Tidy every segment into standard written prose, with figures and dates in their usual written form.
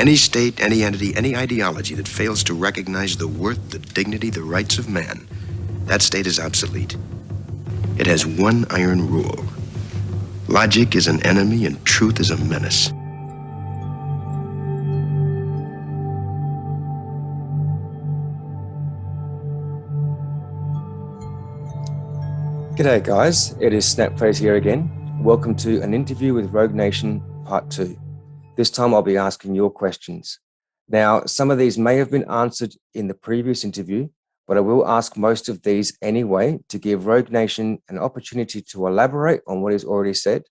Any state, any entity, any ideology that fails to recognize the worth, the dignity, the rights of man, that state is obsolete. It has one iron rule. Logic is an enemy and truth is a menace. G'day guys, it is Snapface here again. Welcome to an interview with Rogue Nation Part 2. This time I'll be asking your questions. Now, some of these may have been answered in the previous interview, but I will ask most of these anyway to give Rogue Nation an opportunity to elaborate on what is already said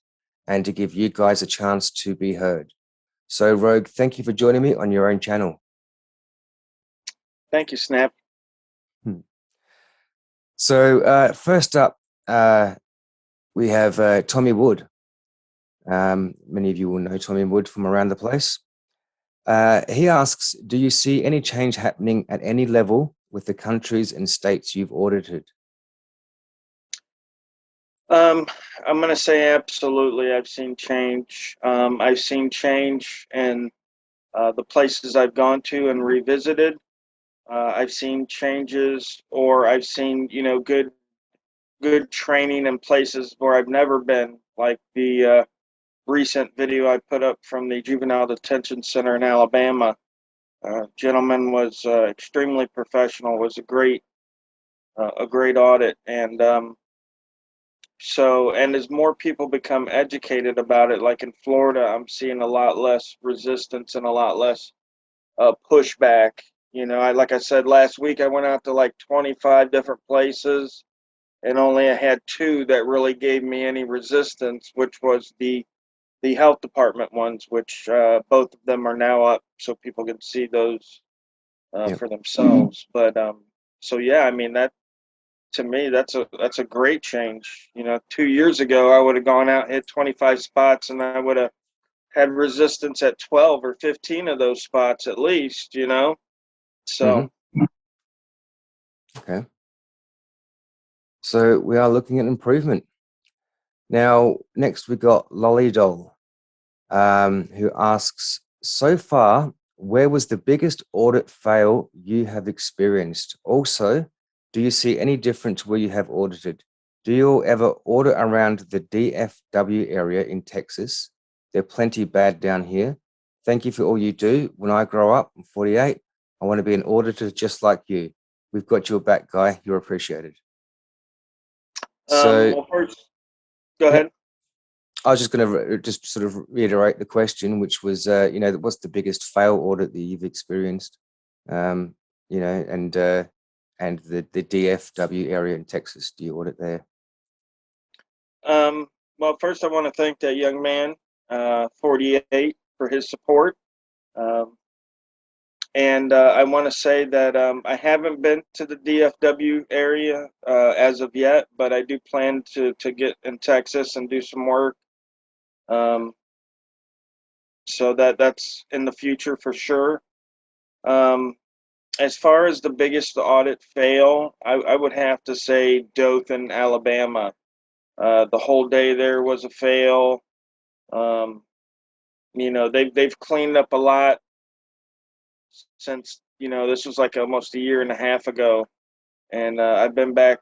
and to give you guys a chance to be heard. So Rogue, thank you for joining me on your own channel. Thank you, Snap. So first up, we have Tommy Wood. Many of you will know Tommy Wood from around the place. He asks, do you see any change happening at any level with the countries and states you've audited? I'm going to say absolutely. I've seen change. I've seen change in the places I've gone to and revisited. I've seen changes, or I've seen, good training in places where I've never been, like the recent video I put up from the Juvenile Detention Center in Alabama. Gentleman was extremely professional, was a great audit. And and as more people become educated about it, like in Florida, I'm seeing a lot less resistance and a lot less pushback. Like I said last week, I went out to like 25 different places, and only I had 2 that really gave me any resistance, which was the health department ones, which both of them are now up, so people can see those for themselves. But so yeah, I mean, that to me, that's a great change. 2 years ago, I would have gone out, hit 25 spots, and I would have had resistance at 12 or 15 of those spots at least. So. Okay. So we are looking at improvement. Now, next we got Lolly Doll, who asks, so far, where was the biggest audit fail you have experienced? Also, do you see any difference where you have audited? Do you ever audit around the DFW area in Texas? They're plenty bad down here. Thank you for all you do. When I grow up, I'm 48, I want to be an auditor just like you. We've got your back, guy. You're appreciated. Well, first, go ahead. I was just going to just sort of reiterate the question, which was, what's the biggest fail audit that you've experienced? And the DFW area in Texas, do you audit there? Well, first I want to thank that young man, 48, for his support. And I want to say that I haven't been to the DFW area as of yet, but I do plan to get in Texas and do some work. So that's in the future for sure. As far as the biggest audit fail, I would have to say Dothan, Alabama. The whole day there was a fail. They've cleaned up a lot since, this was like almost a year and a half ago. And I've been back,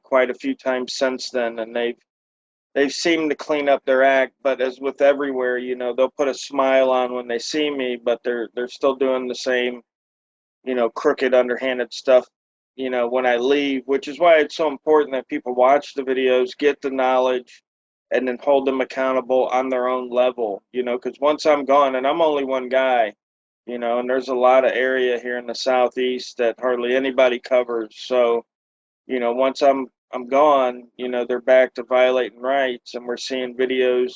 quite a few times since then, and they've seemed to clean up their act. But as with everywhere, they'll put a smile on when they see me, but they're still doing the same, crooked, underhanded stuff, when I leave, which is why it's so important that people watch the videos, get the knowledge, and then hold them accountable on their own level, because once I'm gone, and I'm only one guy, and there's a lot of area here in the Southeast that hardly anybody covers. So, once I'm gone, they're back to violating rights, and we're seeing videos,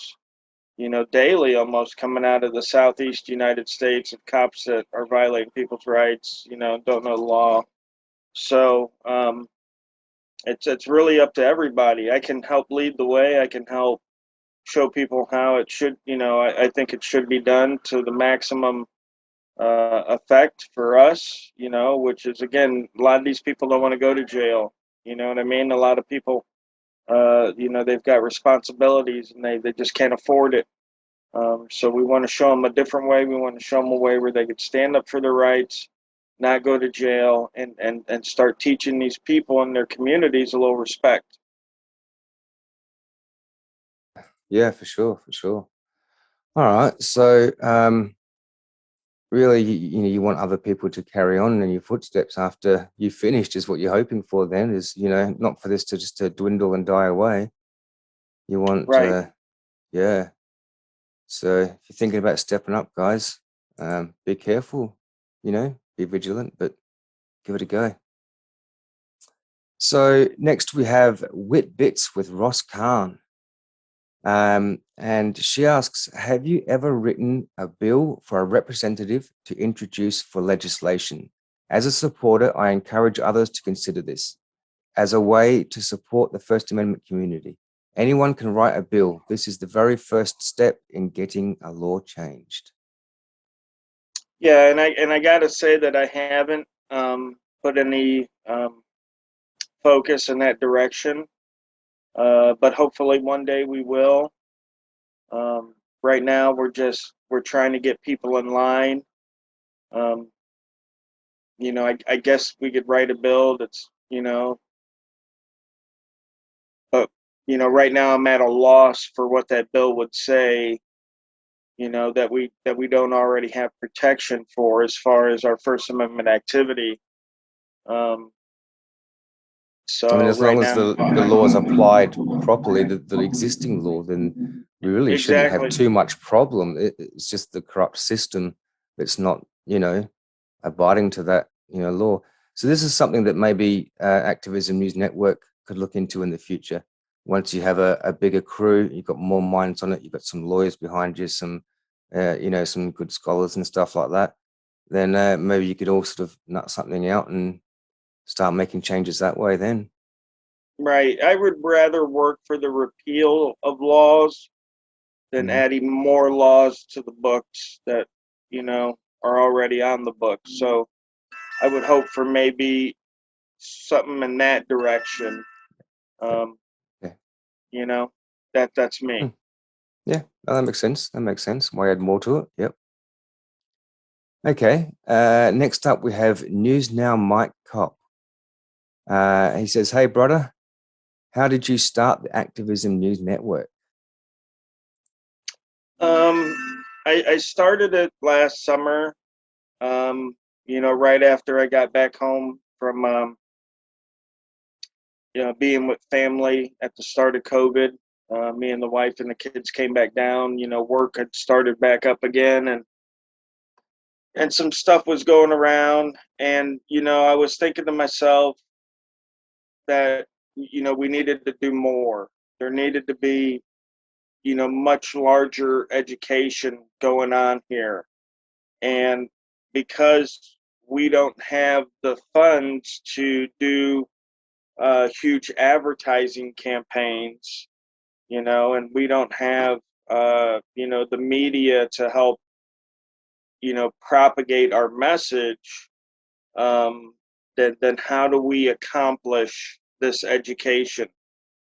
daily almost coming out of the Southeast United States of cops that are violating people's rights, don't know the law. So it's really up to everybody. I can help lead the way. I can help show people how it should, I think it should be done to the maximum effect for us, which is, again, a lot of these people don't want to go to jail. You know what I mean? A lot of people, they've got responsibilities and they just can't afford it. So we want to show them a different way. We want to show them a way where they could stand up for their rights, not go to jail, and start teaching these people in their communities a little respect. Yeah, for sure, for sure. All right, so really, you know, you want other people to carry on in your footsteps after you finished, is what you're hoping for. Then is, you know, not for this to just to dwindle and die away. You want, Right. yeah. So if you're thinking about stepping up, guys, be careful. You know, be vigilant, but give it a go. So next we have Wit Bits with Ross Khan. And she asks, have you ever written a bill for a representative to introduce for legislation? As a supporter, I encourage others to consider this as a way to support the First Amendment community. Anyone can write a bill. This is the very first step in getting a law changed. Yeah, and I gotta say that I haven't put any focus in that direction, but hopefully one day we will. Right now, we're trying to get people in line. Um, I guess we could write a bill that's, but right now I'm at a loss for what that bill would say. That we don't already have protection for as far as our First Amendment activity. Um, I mean, so as right long as now, the law is applied properly, the existing law, then we really shouldn't have exactly. too much problem. It's just the corrupt system that's not, you know, abiding to that, you know, law. So this is something that maybe Activism News Network could look into in the future. Once you have a bigger crew, you've got more minds on it, you've got some lawyers behind you, some, you know, some good scholars and stuff like that, then maybe you could all sort of nut something out and start making changes that way then. Right. I would rather work for the repeal of laws than Mhm. adding more laws to the books that, are already on the books. So I would hope for maybe something in that direction. Yeah. Um, Yeah. you know, that's me. Hmm. Yeah. No, that makes sense. That makes sense. Why add more to it? Yep. Okay. Next up, we have News Now Mike Kopp. He says, "Hey, brother, how did you start the Activism News Network?" Um, I started it last summer. Right after I got back home from being with family at the start of COVID. Me and the wife and the kids came back down. Work had started back up again, and some stuff was going around. And I was thinking to myself that we needed to do more. There needed to be much larger education going on here, and because we don't have the funds to do huge advertising campaigns, and we don't have, the media to help, propagate our message, then how do we accomplish this education?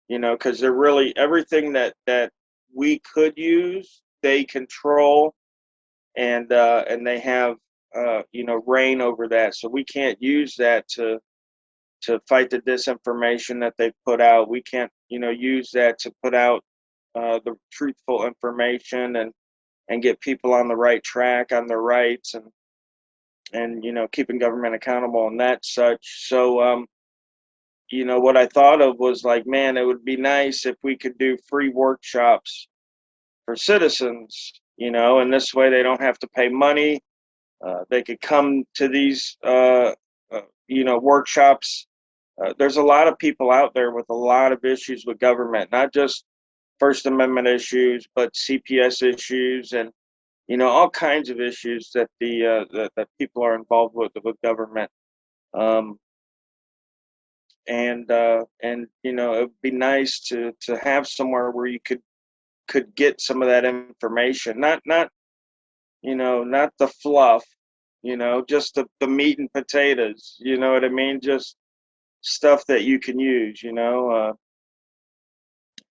Because they're really everything that we could use, they control, and they have, reign over that. So we can't use that to fight the disinformation that they put out. We can't, use that to put out the truthful information and get people on the right track on their rights and keeping government accountable and that such. So what I thought of was like, man, it would be nice if we could do free workshops for citizens, and this way they don't have to pay money. They could come to these workshops. There's a lot of people out there with a lot of issues with government, not just First Amendment issues, but CPS issues and all kinds of issues that that people are involved with government. Um, and it'd be nice to have somewhere where you could get some of that information, not not the fluff, just the meat and potatoes. You know what I mean? Just stuff that you can use.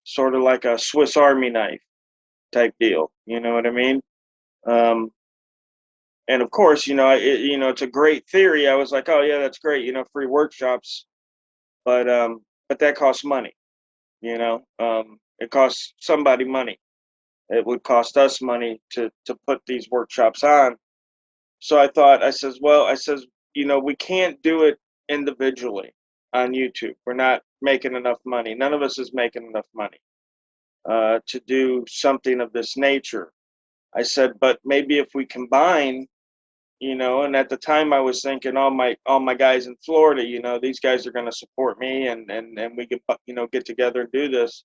Sort of like a Swiss Army knife. type deal. You know what I mean? Um, and of course, it's a great theory. I was like, oh yeah, that's great. Free workshops, but that costs money. It costs somebody money. It would cost us money to put these workshops on. So I says, we can't do it individually on YouTube. We're not making enough money. None of us is making enough money to do something of this nature. I said, but maybe if we combine, and at the time I was thinking all my guys in Florida, these guys are going to support me, and we can get together and do this.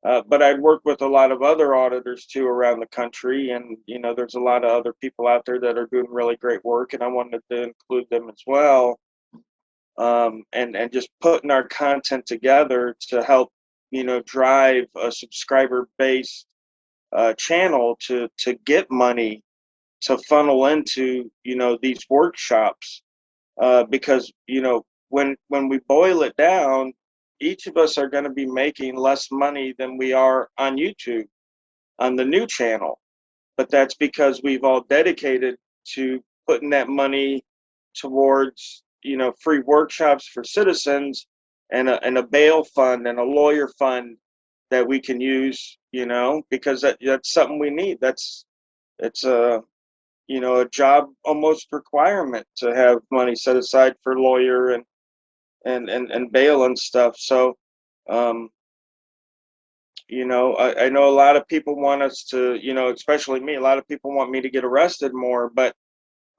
But I'd worked with a lot of other auditors too around the country, and there's a lot of other people out there that are doing really great work, and I wanted to include them as well. And just putting our content together to help drive a subscriber based channel to get money to funnel into these workshops, because when we boil it down, each of us are going to be making less money than we are on YouTube on the new channel, but that's because we've all dedicated to putting that money towards free workshops for citizens, and a bail fund and a lawyer fund that we can use, because that's something we need. It's a job almost requirement to have money set aside for lawyer and bail and stuff. So um I know a lot of people want us to, especially me, a lot of people want me to get arrested more, but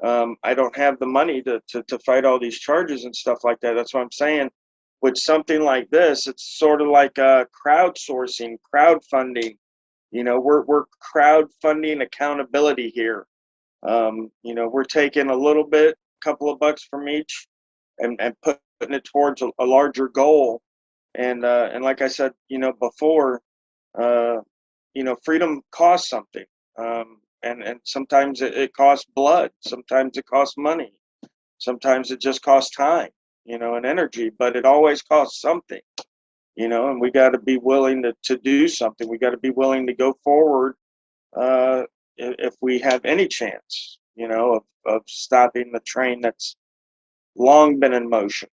I don't have the money to fight all these charges and stuff like that. That's what I'm saying. With something like this, it's sort of like crowdsourcing, crowdfunding. We're crowdfunding accountability here. We're taking a little bit, couple of bucks from each, and putting it towards a larger goal. And like I said, before, uh, freedom costs something, and sometimes it costs blood, sometimes it costs money, sometimes it just costs time, and energy, but it always costs something. And we got to be willing to do something. We got to be willing to go forward, uh, if we have any chance, of stopping the train that's long been in motion.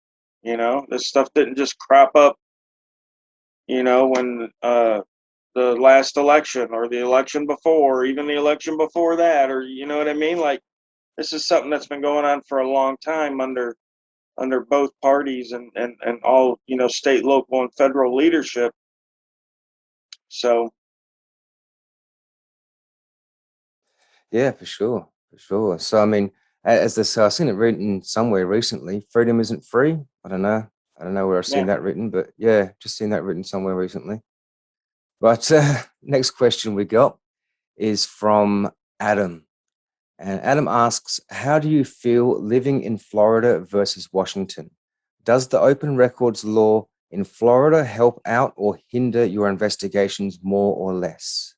This stuff didn't just crop up, when the last election or the election before, or even the election before that, or you know what I mean? Like, this is something that's been going on for a long time under both parties, and all, state, local, and federal leadership. So Yeah, for sure, for sure. So I mean, as this, I've seen it written somewhere recently. Freedom isn't free. I don't know where I've seen yeah. that written, but yeah, just seen that written somewhere recently. But next question we got is from Adam. And Adam asks, how do you feel living in Florida versus Washington? Does the open records law in Florida help out or hinder your investigations more or less?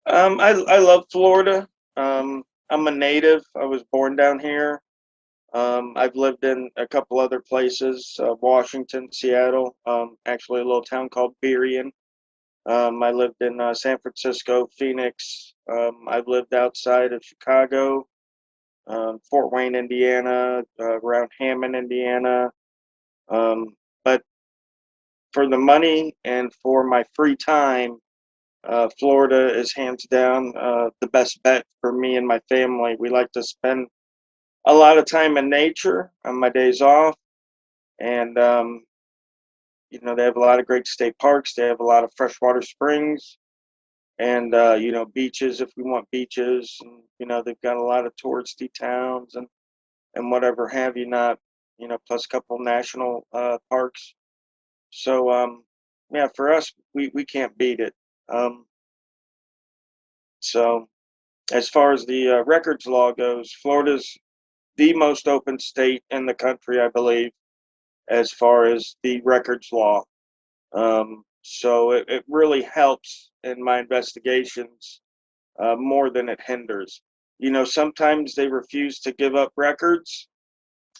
I love Florida. I'm a native. I was born down here. I've lived in a couple other places, Washington, Seattle, actually a little town called Berrien. I lived in San Francisco, Phoenix. I've lived outside of Chicago, Fort Wayne, Indiana, around Hammond, Indiana. But for the money and for my free time, Florida is hands down the best bet for me and my family. We like to spend a lot of time in nature on my days off, and they have a lot of great state parks. They have a lot of freshwater springs, and beaches if we want beaches, and they've got a lot of touristy towns and whatever have you not, plus a couple national parks. So yeah, for us, we can't beat it. Um, so as far as the records law goes, Florida's the most open state in the country, I believe, as far as the records law. So it really helps in my investigations more than it hinders. Sometimes they refuse to give up records,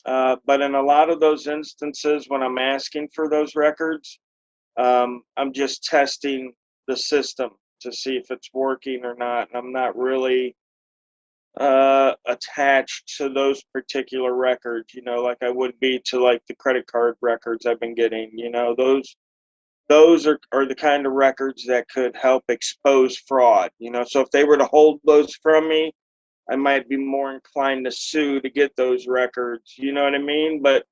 but in a lot of those instances, when I'm asking for those records, I'm just testing the system to see if it's working or not, and I'm not really attached to those particular records, like I would be to like the credit card records I've been getting. Those are the kind of records that could help expose fraud. So if they were to hold those from me, I might be more inclined to sue to get those records. You know what I mean? But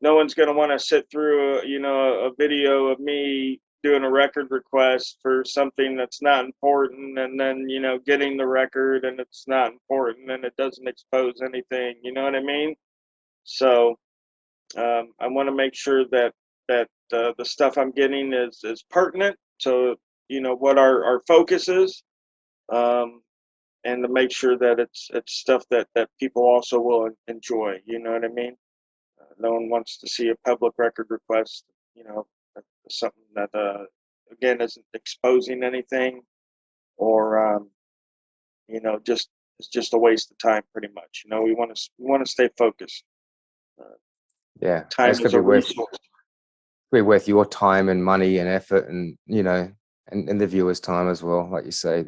no one's going to want to sit through a video of me doing a record request for something that's not important, and then getting the record and it's not important and it doesn't expose anything. You know what I mean? So I want to make sure that the stuff I'm getting is pertinent to what our focus is, um, and to make sure that it's stuff that people also will enjoy. You know what I mean? No one wants to see a public record request, something that again isn't exposing anything, or just it's just a waste of time, pretty much. We want to stay focused. Yeah, Time it's is gonna a resource. be worth your time and money and effort, and and the viewer's time as well. Like you say,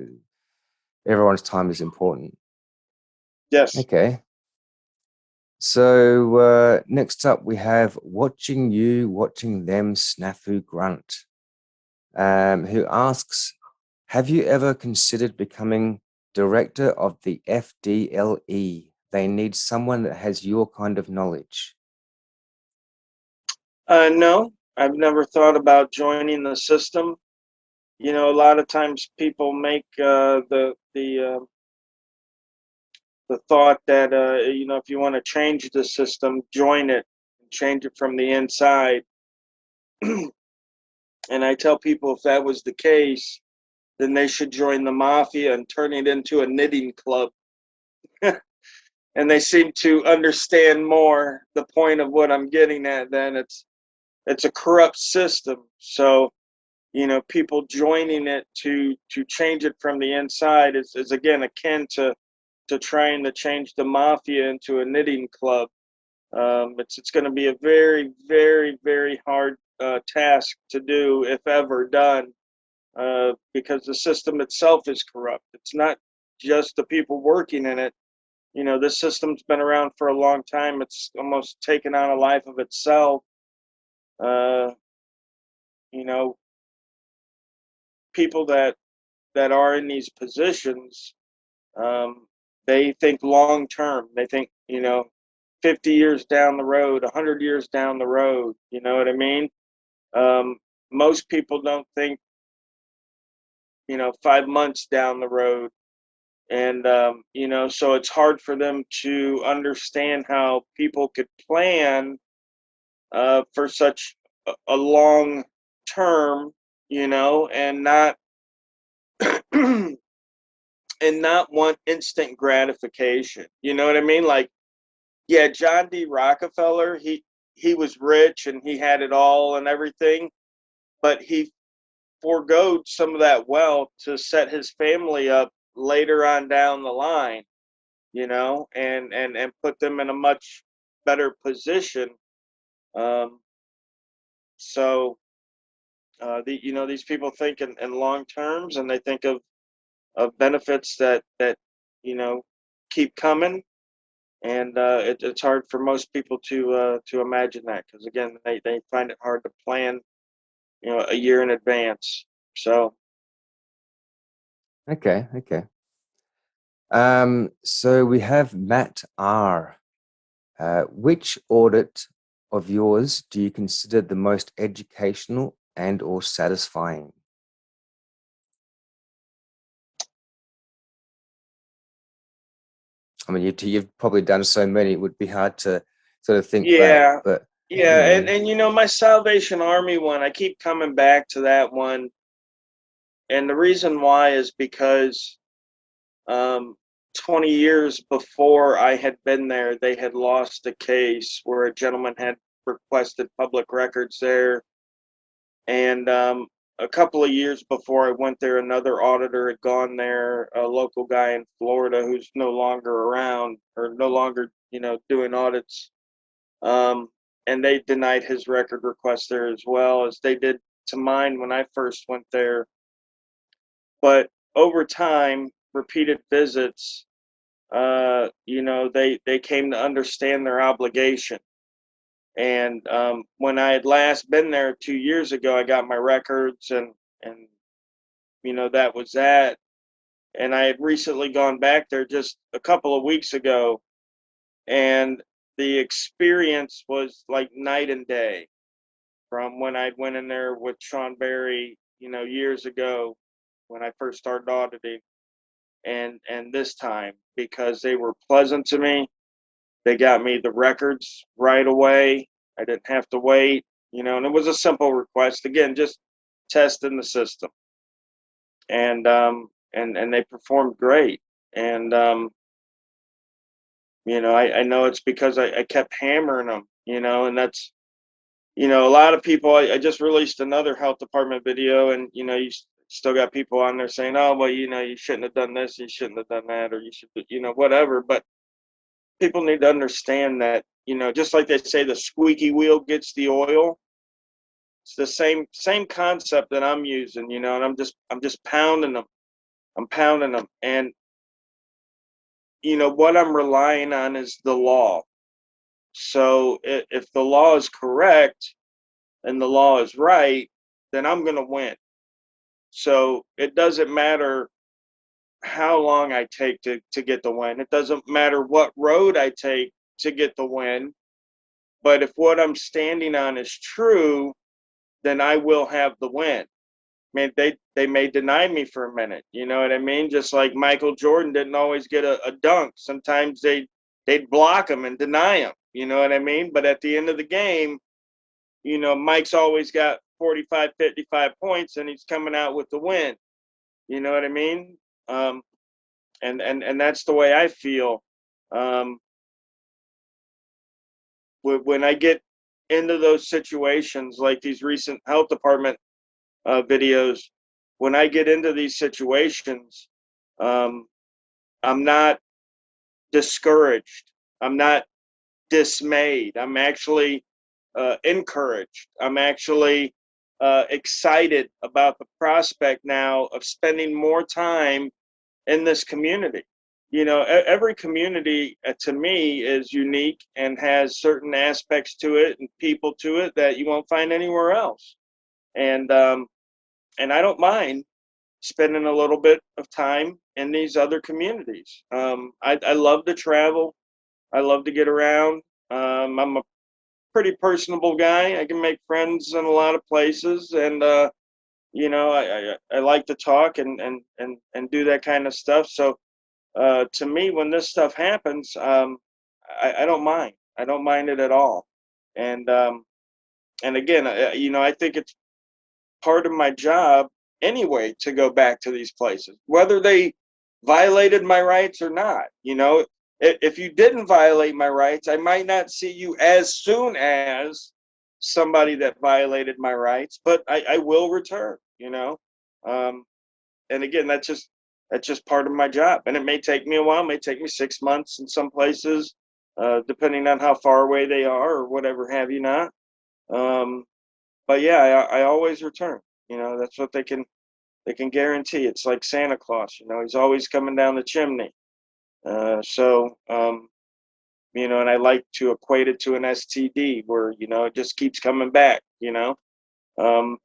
everyone's time is important. Yes. Okay. So next up, we have watching them snafu grunt, who asks, have you ever considered becoming director of the FDLE? They need someone that has your kind of knowledge. No, I've never thought about joining the system. A lot of times people make the thought that if you want to change the system, join it, change it from the inside. And I tell people, if that was the case, then they should join the mafia and turn it into a knitting club. And they seem to understand more the point of what I'm getting at. Then it's a corrupt system. So people joining it to change it from the inside is again akin to trying to change the mafia into a knitting club. It's going to be a very, very, very hard task to do, if ever done, because the system itself is corrupt. It's not just the people working in it. This system's been around for a long time. It's almost taken on a life of itself. Uh, you know, People that are in these positions, um, they think long term. They think 50 years down the road, 100 years down the road. You know what I mean? Most people don't think 5 months down the road, and so it's hard for them to understand how people could plan for such a long term, and not and not want instant gratification. You know what I mean? Like, yeah, John D. Rockefeller, he was rich and he had it all and everything, but he foregoed some of that wealth to set his family up later on down the line, and put them in a much better position. Um, so these people think in long terms, and they think of benefits that you know keep coming, and it's hard for most people to imagine that, because again they find it hard to plan a year in advance. So Okay. So we have Matt R. Which audit of yours do you consider the most educational and or satisfying? I mean, you've probably done so many, it would be hard to sort of think yeah, back, but and my Salvation Army one, I keep coming back to that one, and the reason why is because um, 20 years before I had been there, they had lost a case where a gentleman had requested public records there. And a couple of years before I went there, another auditor had gone there, a local guy in Florida who's no longer around, or no longer, doing audits. Um, and they denied his record request there, as well as they did to mine when I first went there. but over time, repeated visits, you know, they came to understand their obligation. And when I had last been there 2 years ago, I got my records, and you know, that was that. And I had recently gone back there just a couple of weeks ago, and the experience was like night and day from when I went in there with Sean Berry, you know, years ago when I first started auditing, and this time, because they were pleasant to me. They got me the records right away. I didn't have to wait, you know, and it was a simple request. Again, just testing the system. And they performed great. And you know, I know it's because I kept hammering them, you know, and that's, you know, a lot of people, I just released another health department video, and you know, still got people on there saying, oh well, you know, you shouldn't have done this, you shouldn't have done that, or you should, you know, whatever. But people need to understand that, you know, just like they say the squeaky wheel gets the oil, it's the same concept that I'm using, you know, and I'm just pounding them. I'm pounding them. And you know what I'm relying on is the law. So if the law is correct and the law is right, then I'm going to win. So it doesn't matter how long I take to get the win. It doesn't matter what road I take to get the win. But if what I'm standing on is true, then I will have the win. I mean, they may deny me for a minute, you know what I mean? Just like Michael Jordan didn't always get a dunk. Sometimes they'd block him and deny him, you know what I mean? But at the end of the game, you know, Mike's always got 45, 55 points, and he's coming out with the win. You know what I mean? And that's the way I feel. Um, when I get into those situations, like these recent health department videos, when I get into these situations, um, I'm not discouraged. I'm not dismayed. I'm actually encouraged. I'm actually excited about the prospect now of spending more time in this community. You know, every community to me is unique and has certain aspects to it and people to it that you won't find anywhere else. And I don't mind spending a little bit of time in these other communities. I love to travel. I love to get around. I'm a pretty personable guy. I can make friends in a lot of places, and you know, I like to talk and do that kind of stuff. So to me, when this stuff happens, I don't mind. I don't mind it at all. And again, you know, I think it's part of my job anyway to go back to these places, whether they violated my rights or not. You know, if you didn't violate my rights, I might not see you as soon as somebody that violated my rights, but I will return. You know, um, and again, that's just part of my job, and it may take me a while. It may take me 6 months in some places, depending on how far away they are or whatever have you not. Um, but yeah, I always return. You know, that's what they can guarantee. It's like Santa Claus. You know, he's always coming down the chimney. So you know, and I like to equate it to an STD, where you know it just keeps coming back. You know,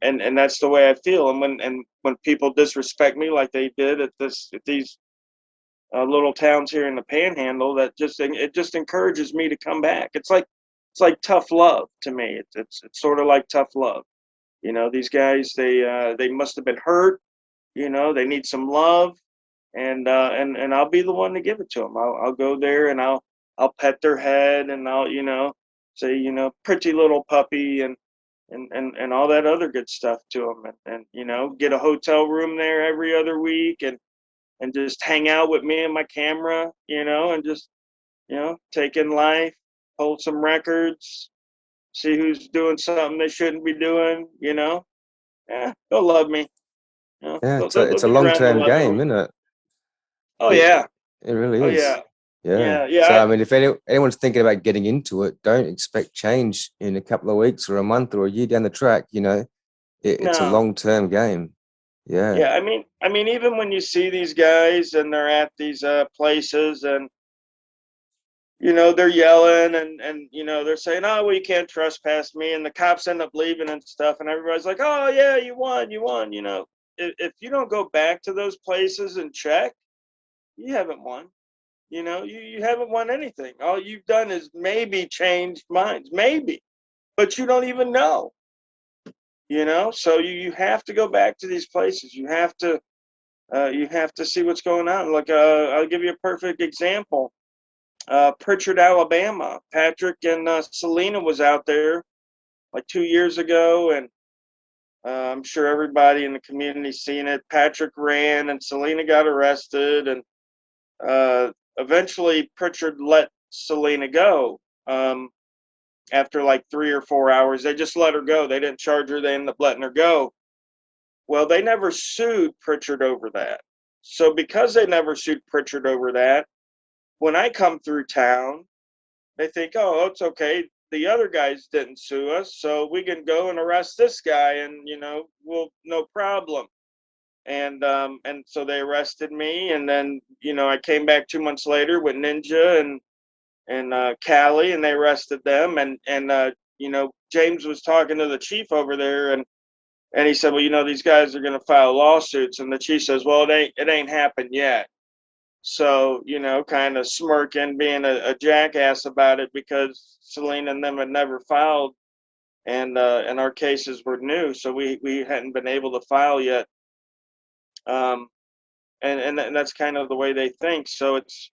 and that's the way I feel. And when people disrespect me like they did at these little towns here in the Panhandle, it just encourages me to come back. It's like tough love to me. It's sort of like tough love. You know, these guys, they must have been hurt. You know, they need some love, and I'll be the one to give it to them. I'll go there, and I'll pet their head, and I'll, you know, say, you know, pretty little puppy, and all that other good stuff to them, and you know, get a hotel room there every other week, and just hang out with me and my camera, you know, and just, you know, take in life, hold some records, see who's doing something they shouldn't be doing, you know. Yeah, they'll love me. You know, Yeah, they'll it's a get around to long-term love game, me. isn't it? Oh It yeah, it really oh is. yeah, Yeah. yeah, yeah. So I mean, if anyone's thinking about getting into it, don't expect change in a couple of weeks or a month or a year down the track. You know, it's a No, long-term game. Yeah, I mean, even when you see these guys and they're at these places, and they're yelling, and they're saying, "Oh, well, you can't trespass me," and the cops end up leaving and stuff, and everybody's like, "Oh yeah, you won, you won." If you don't go back to those places and check, you haven't won. You haven't won anything. All you've done is maybe changed minds, maybe, but you don't even know. So you have to go back to these places. You have to see what's going on. Like, I'll give you a perfect example. Pritchard, Alabama. Patrick and Selena was out there like 2 years ago, and I'm sure everybody in the community seen it. Patrick ran, and Selena got arrested, and eventually Pritchard let Selena go. After like 3 or 4 hours, they just let her go. They didn't charge her. They ended up letting her go. Well, they never sued Pritchard over that. So because they never sued Pritchard over that, when I come through town, they think, "Oh, it's okay. The other guys didn't sue us, so we can go and arrest this guy, and we'll no problem." And so they arrested me, and then I came back 2 months later with Ninja and Callie, and they arrested them, and James was talking to the chief over there, and he said, "Well, these guys are going to file lawsuits," and the chief says, "Well, it ain't happened yet." So, kind of smirking, being a jackass about it, because Selena and them had never filed, and our cases were new, so we hadn't been able to file yet. Um, and that's kind of the way they think. So it's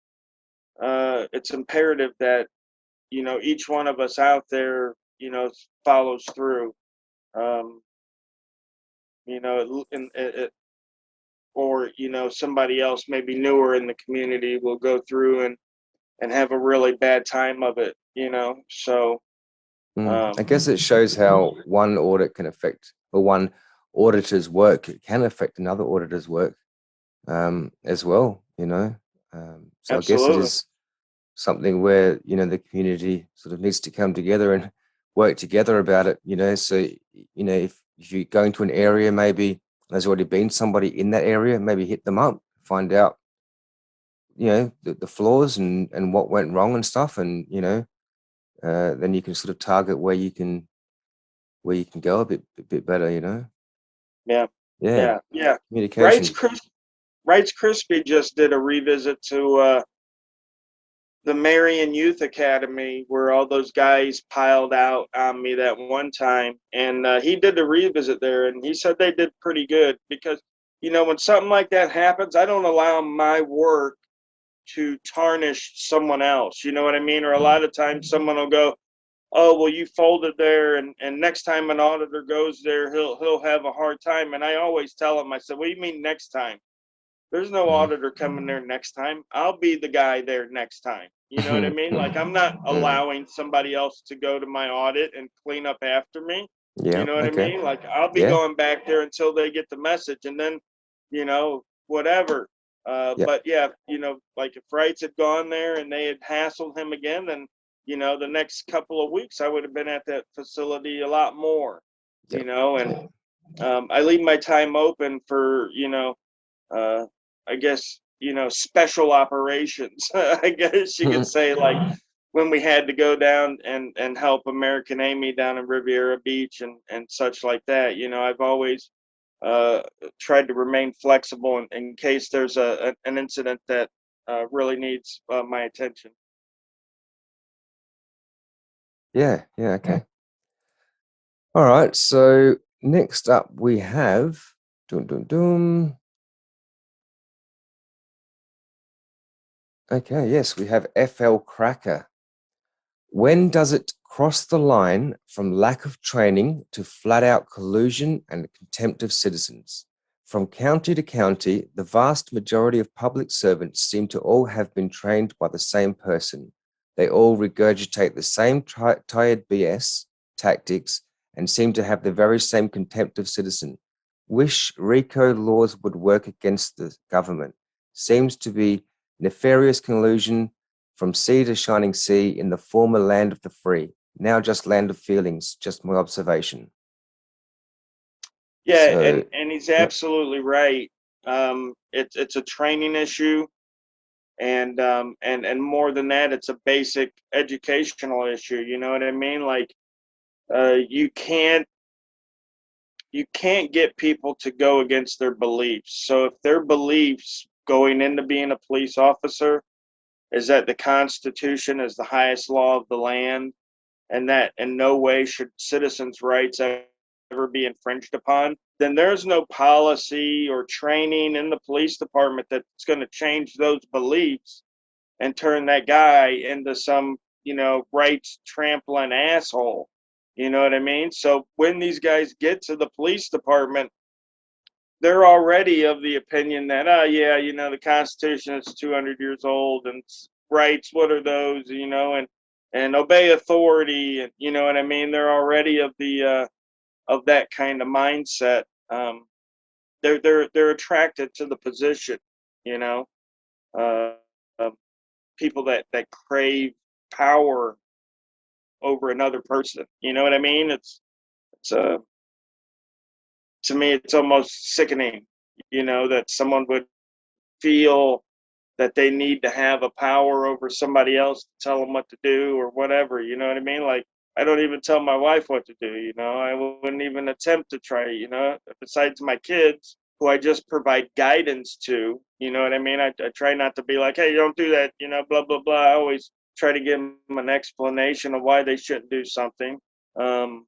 imperative that each one of us out there follows through. Um, and or somebody else maybe newer in the community will go through and have a really bad time of it. So I guess it shows how one audit can affect, or one auditor's work can affect another auditor's work as well, so I guess it absolutely. is something where, the community sort of needs to come together and work together about it, so, if you're going to an area, maybe there's already been somebody in that area, maybe hit them up, find out, the flaws and what went wrong and stuff. And, then you can sort of target where you can go a bit better, Yeah, Yeah, yeah. Rights communication. Cris- Rights Crispy just did a revisit to the Marion Youth Academy, where all those guys piled out on me that one time, and he did the revisit there, and he said they did pretty good, because when something like that happens, I don't allow my work to tarnish someone else. You know what I mean? Or a lot of times someone will go, "Oh, well, you folded there, and next time an auditor goes there, he'll have a hard time." And I always tell him, I said, "What do you mean next time? There's no auditor coming there next time. I'll be the guy there next time." You know what I mean? Like, I'm not allowing somebody else to go to my audit and clean up after me. You Yeah, know what I okay. mean? Like, I'll be Yeah, going back there until they get the message, and then, whatever. yeah, But yeah, like if Wrights had gone there and they had hassled him again, then, the next couple of weeks I would have been at that facility a lot more, yeah. and I leave my time open for, uh, I guess, special operations. I guess you could say, like when we had to go down and help American Amy down in Riviera Beach and such like that. I've always uh, tried to remain flexible in case there's an incident that really needs my attention. Yeah, yeah, okay. All right, so next up we have dum dum dum. Okay, yes, we have FL Cracker. When does it cross the line from lack of training to flat out collusion and contempt of citizens? From county to county, the vast majority of public servants seem to all have been trained by the same person. They all regurgitate the same tired BS tactics and seem to have the very same contempt of citizen. Wish RICO laws would work against the government. Seems to be nefarious collusion from sea to shining sea in the former land of the free, now just land of feelings, just my observation. Yeah, So, and he's yep. absolutely right. It's a training issue, and more than that, it's a basic educational issue. You know what I mean? Like, you can't get people to go against their beliefs. So if their beliefs going into being a police officer is that the Constitution is the highest law of the land, and that in no way should citizens' rights ever be infringed upon, then there's no policy or training in the police department that's going to change those beliefs and turn that guy into some, rights trampling asshole. You know what I mean? So when these guys get to the police department, they're already of the opinion that, oh yeah, the Constitution is 200 years old, and rights, what are those? And obey authority, and you know what I mean. They're already of that kind of mindset. They're attracted to the position. You know, uh, um, people that crave power over another person. You know what I mean? It's to me, it's almost sickening. That someone would feel that they need to have a power over somebody else to tell them what to do or whatever. You know what I mean? Like, I don't even tell my wife what to do. I wouldn't even attempt to try. Besides my kids, who I just provide guidance to. You know what I mean? I try not to be like, hey, don't do that. Blah blah blah. I always try to give them an explanation of why they shouldn't do something. Um,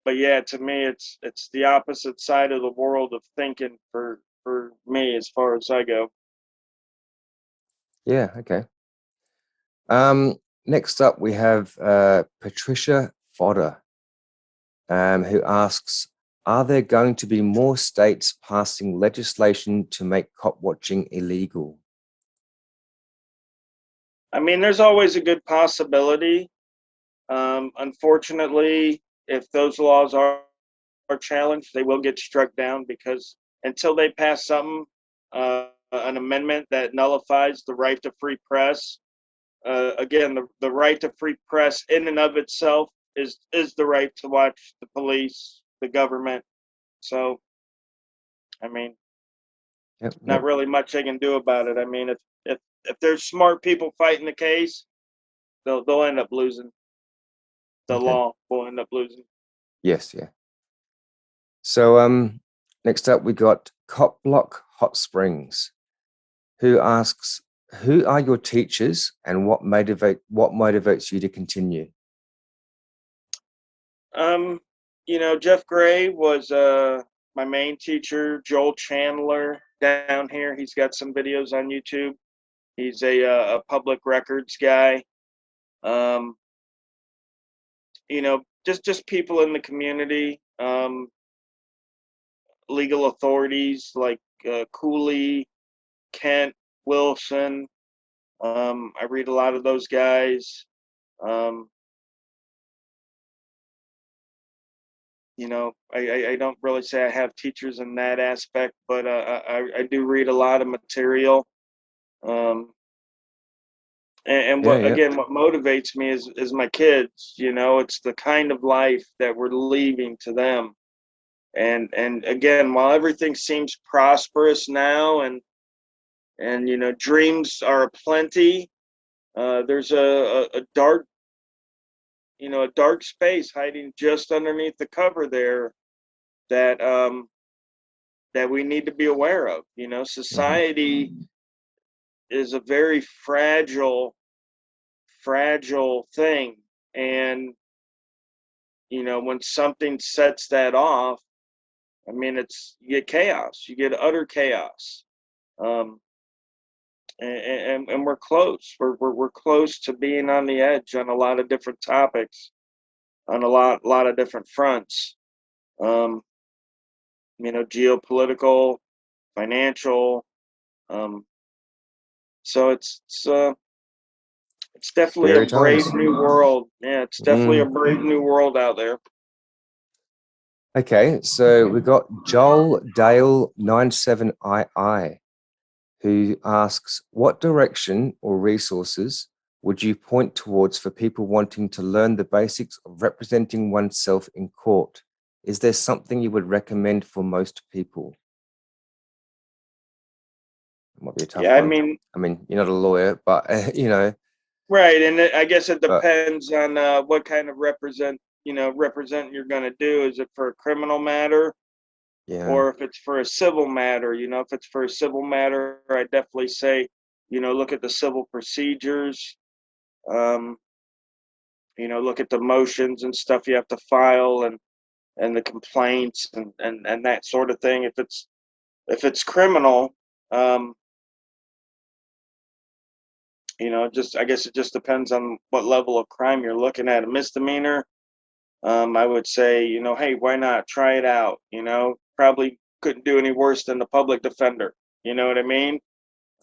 but yeah, to me, it's the opposite side of the world of thinking for me as far as I go. Yeah, okay. Next up, we have Patricia Fodder, who asks, are there going to be more states passing legislation to make cop watching illegal? I mean, there's always a good possibility. Unfortunately, if those laws are challenged, they will get struck down, because until they pass something, an amendment that nullifies the right to free press. Again, the right to free press in and of itself is the right to watch the police, the government. So, I mean, Yep, not yep. really much they can do about it. I mean, if there's smart people fighting the case, they'll end up losing. The Okay. law will end up losing. Yes, yeah. So next up we got Cop Block Hot Springs, who asks, who are your teachers and what motivates you to continue? Um, Jeff Gray was my main teacher. Joel Chandler down here, he's got some videos on YouTube. He's a public records guy. Um, just people in the community, legal authorities like Cooley, Kent, Wilson. I read a lot of those guys. Um, I don't really say I have teachers in that aspect, but I do read a lot of material. Um, and Yeah, what yeah. again, what motivates me is my kids. It's the kind of life that we're leaving to them. And again, while everything seems prosperous now, and dreams are aplenty, there's a dark a dark space hiding just underneath the cover there that that we need to be aware of. Society is a very fragile thing, and when something sets that off, I mean, you get chaos, you get utter chaos. um and we're close, we're close to being on the edge on a lot of different topics, on a lot of different fronts. um Geopolitical, financial. um so it's definitely a Scary times. brave new world. Yeah, it's definitely a brave new world out there. Okay, so we've got Joel Dale 97II, who asks, what direction or resources would you point towards for people wanting to learn the basics of representing oneself in court Is there something you would recommend for most people? It might be a tough Yeah, one. I mean, you're not a lawyer, but you know. right, and I guess it But depends on what kind of represent you're going to do. Is it for a criminal matter, yeah, or if it's for a civil matter? If it's for a civil matter, I definitely say, look at the civil procedures. Um, look at the motions and stuff you have to file, and the complaints, and that sort of thing. If it's criminal, um, just I guess it just depends on what level of crime you're looking at. A misdemeanor, I would say, hey, why not try it out? Probably couldn't do any worse than the public defender. You know what I mean?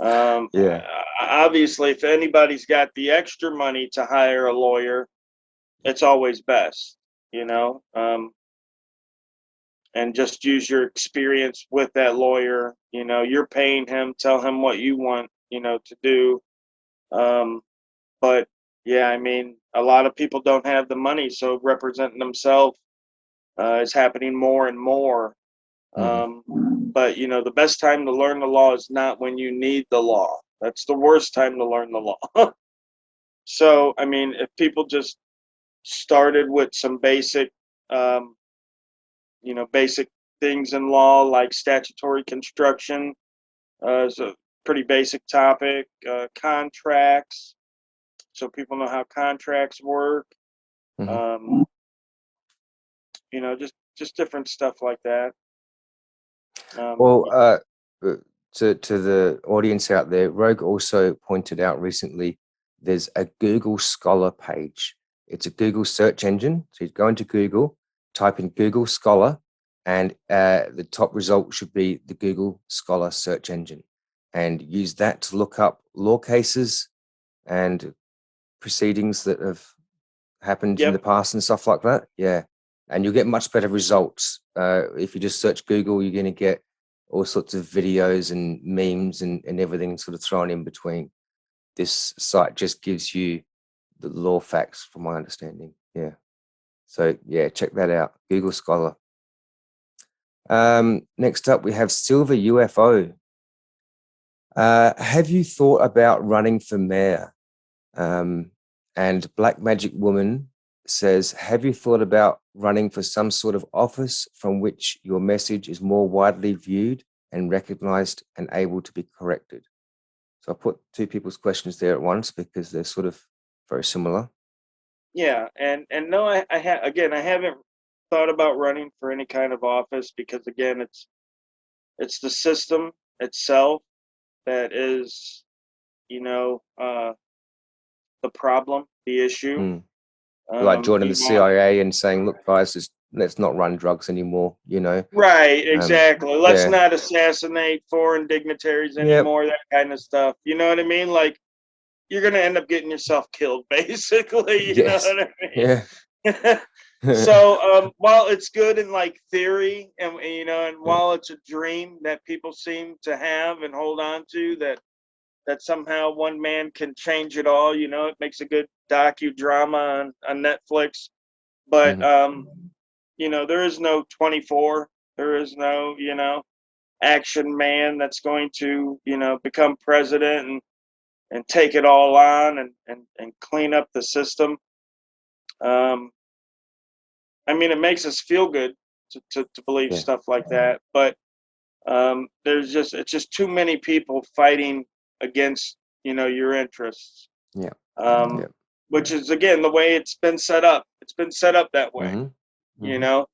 yeah, Obviously, if anybody's got the extra money to hire a lawyer, it's always best. You know, um, and just use your experience with that lawyer. You're paying him, tell him what you want, to do. Um, but yeah, I mean, a lot of people don't have the money, so representing themselves is happening more and more. mhm. But the best time to learn the law is not when you need the law. That's the worst time to learn the law. So, I mean, if people just started with some um, basic things in law like statutory construction, is a pretty basic topic. Contracts, so people know how contracts work. Mhm. Um, just different stuff like that. Um, Well, uh, to the audience out there, Rogue also pointed out recently there's a Google Scholar page. It's a Google search engine. So you go into Google, type in Google Scholar, and the top result should be the Google Scholar search engine. And use that to look up law cases and proceedings that have happened in the yep. past and stuff like that. Yeah. And you'll get much better results. If you just search Google, you're going to get all sorts of videos and memes and everything sort of thrown in between. This site just gives you the law facts, from my understanding. Yeah. So, yeah, check that out. Google Scholar. Next up, we have Silver UFO. Have you thought about running for mayor? And Black Magic Woman says, have you thought about running for some sort of office from which your message is more widely viewed and recognized and able to be corrected? So I put two people's questions there at once because they're sort of very similar. Yeah, and no, I haven't thought about running for any kind of office because again, it's the system itself that is, you know, uh, the problem, the issue. Mm. Like joining the You want CIA and saying, look, guys, let's not run drugs anymore, you know? right, Um, exactly. Let's yeah. not assassinate foreign dignitaries Yep. anymore. That kind of stuff. You know what I mean? Like you're gonna end up getting yourself killed, basically. You know Yes. what Yeah. I mean? So while it's good in like theory, and Yeah. while it's a dream that people seem to have and hold on to, that somehow one man can change it all, it makes a good docudrama on Netflix. But Mhm. there is no 24. There is no action man that's going to become president and take it all on and clean up the system. Um, I mean, it makes us feel good to believe Yeah. stuff like that, but it's just too many people fighting against your interests, Yeah. um, Yeah. which is again the way it's been set up. It's been set up that way. Mhm. You Mhm. know,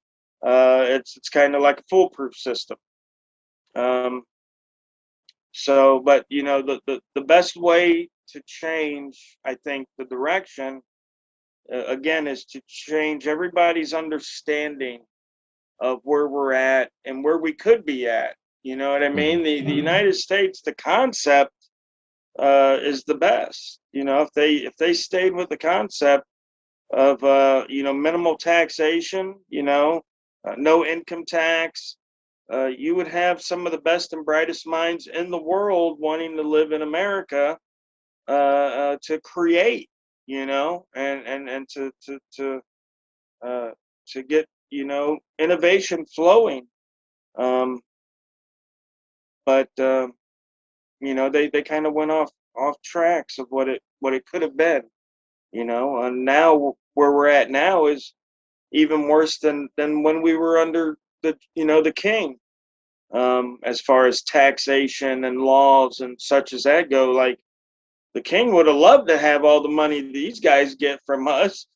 it's kind of like a foolproof system. Um, but the best way to change, I think, the direction again is to change everybody's understanding of where we're at and where we could be at. You know what I Mhm. mean? The United States, the concept is the best. If they stayed with the concept of minimal taxation, no income tax, you would have some of the best and brightest minds in the world wanting to live in America, to create, and uh, to get innovation flowing. But they kind of went off tracks of what it could have been. And now where we're at now is even worse than when we were under the king. As far as taxation and laws and such as that go, like the king would have loved to have all the money these guys get from us.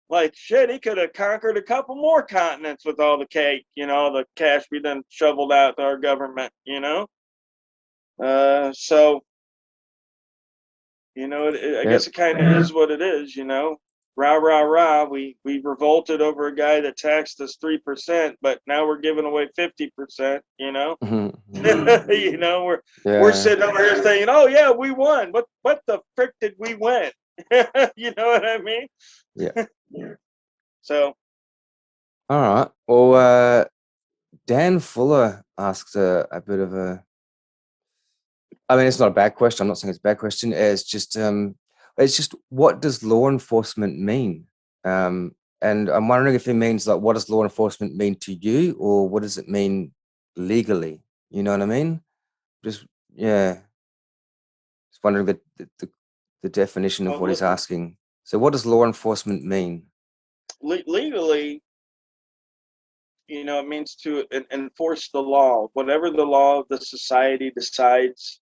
Like shit, he could have conquered a couple more continents with all the cake, the cash we done shoveled out to our government. So I Yep. guess it kind of is what it is. Rah rah rah. We revolted over a guy that taxed us 3%, but now we're giving away 50%. Mhm. We're Yeah. sitting over here saying, "Oh yeah, we won." What the frick did we win? You know what I mean? Yeah. So All right. Well, Dan Fuller asks a bit of a. I mean, it's not a bad question. I'm not saying it's a bad question. It's just what does law enforcement mean? And I'm wondering if it means like what does law enforcement mean to you, or what does it mean legally? You know what I mean? Just yeah. Just wondering the definition of what he's asking. So, what does law enforcement mean? legally, it means to enforce the law, whatever the law of the society decides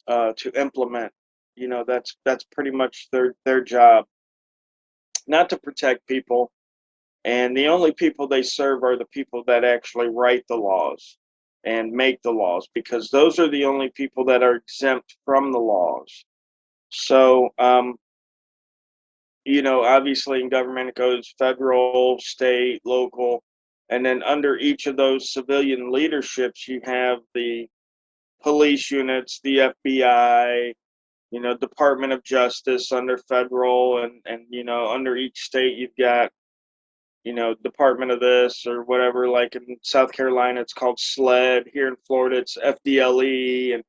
to implement. That's pretty much their job, not to protect people. And the only people they serve are the people that actually write the laws and make the laws, because those are the only people that are exempt from the laws. So, obviously in government it goes federal, state, local, and then under each of those civilian leaderships you have the police units, the FBI, Department of Justice under federal, and under each state you've got Department of this or whatever. Like in South Carolina it's called SLED, here in Florida it's FDLE, and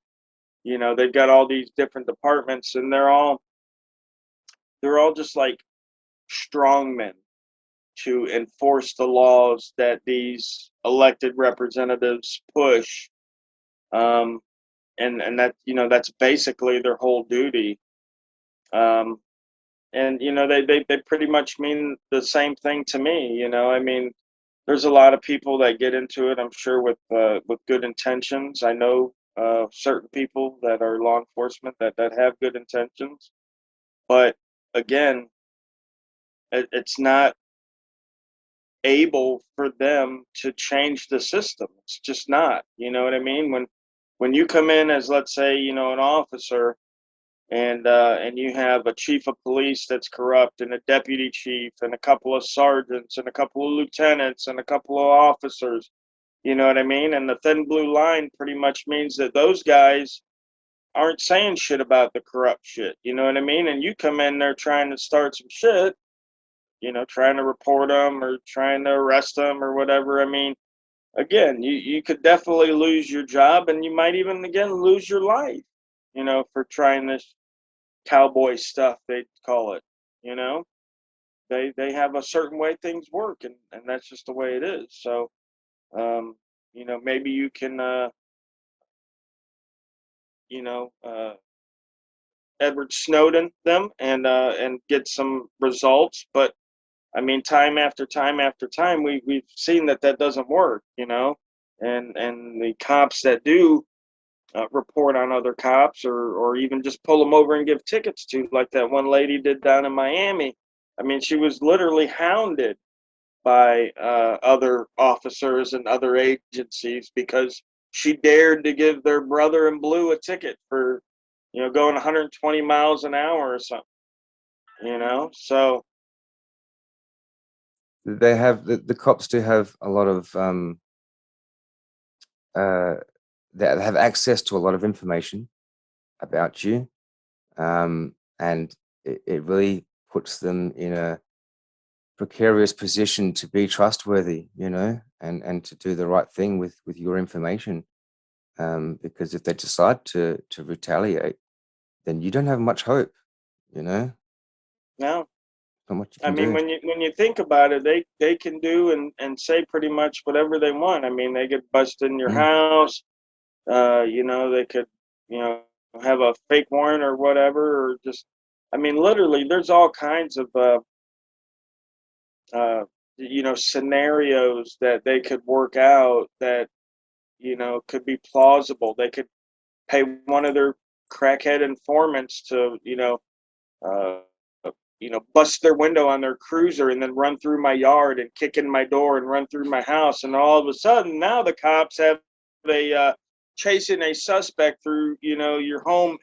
they've got all these different departments, and they're all just like strongmen to enforce the laws that these elected representatives push. And that that's basically their whole duty. um, and they pretty much mean the same thing to me. I mean, there's a lot of people that get into it, I'm sure, with good intentions. I know certain people that are law enforcement that have good intentions, but again, it's not able for them to change the system. It's just not. You know what I mean? When you come in as, let's say, an officer, and you have a chief of police that's corrupt, and a deputy chief, and a couple of sergeants, and a couple of lieutenants, and a couple of officers. You know what I mean? And the thin blue line pretty much means that those guys aren't saying shit about the corrupt shit. You know what I mean? And you come in there trying to start some shit, trying to report them or trying to arrest them or whatever. I mean, again, you could definitely lose your job, and you might even, again, lose your life, for trying this cowboy stuff, they call it. You know, they have a certain way things work, and that's just the way it is. So, maybe you can, you know, uh, Edward Snowden them and get some results. But I mean, time after time after time, we've seen that doesn't work. And the cops that do report on other cops, or even just pull them over and give tickets to, like that one lady did down in Miami. I mean, she was literally hounded by other officers and other agencies because she dared to give their brother in blue a ticket for going 120 miles an hour or something. So They have the cops do have a lot of that have access to a lot of information about you, and it really puts them in a precarious position to be trustworthy, and to do the right thing with your information. Because if they decide to retaliate, then you don't have much hope, you know. no, Not much you I can mean, do. when you think about it, they can do and say pretty much whatever they want. I mean, they could bust in your Mm, house. You know, they could, you know, have a fake warrant or whatever, or just, I mean, literally, there's all kinds of, uh, you know, scenarios that they could work out that, you know, could be plausible. They could pay one of their crackhead informants to, uh, bust their window on their cruiser and then run through my yard and kick in my door and run through my house. And all of a sudden, now the cops have a chasing a suspect through, your home,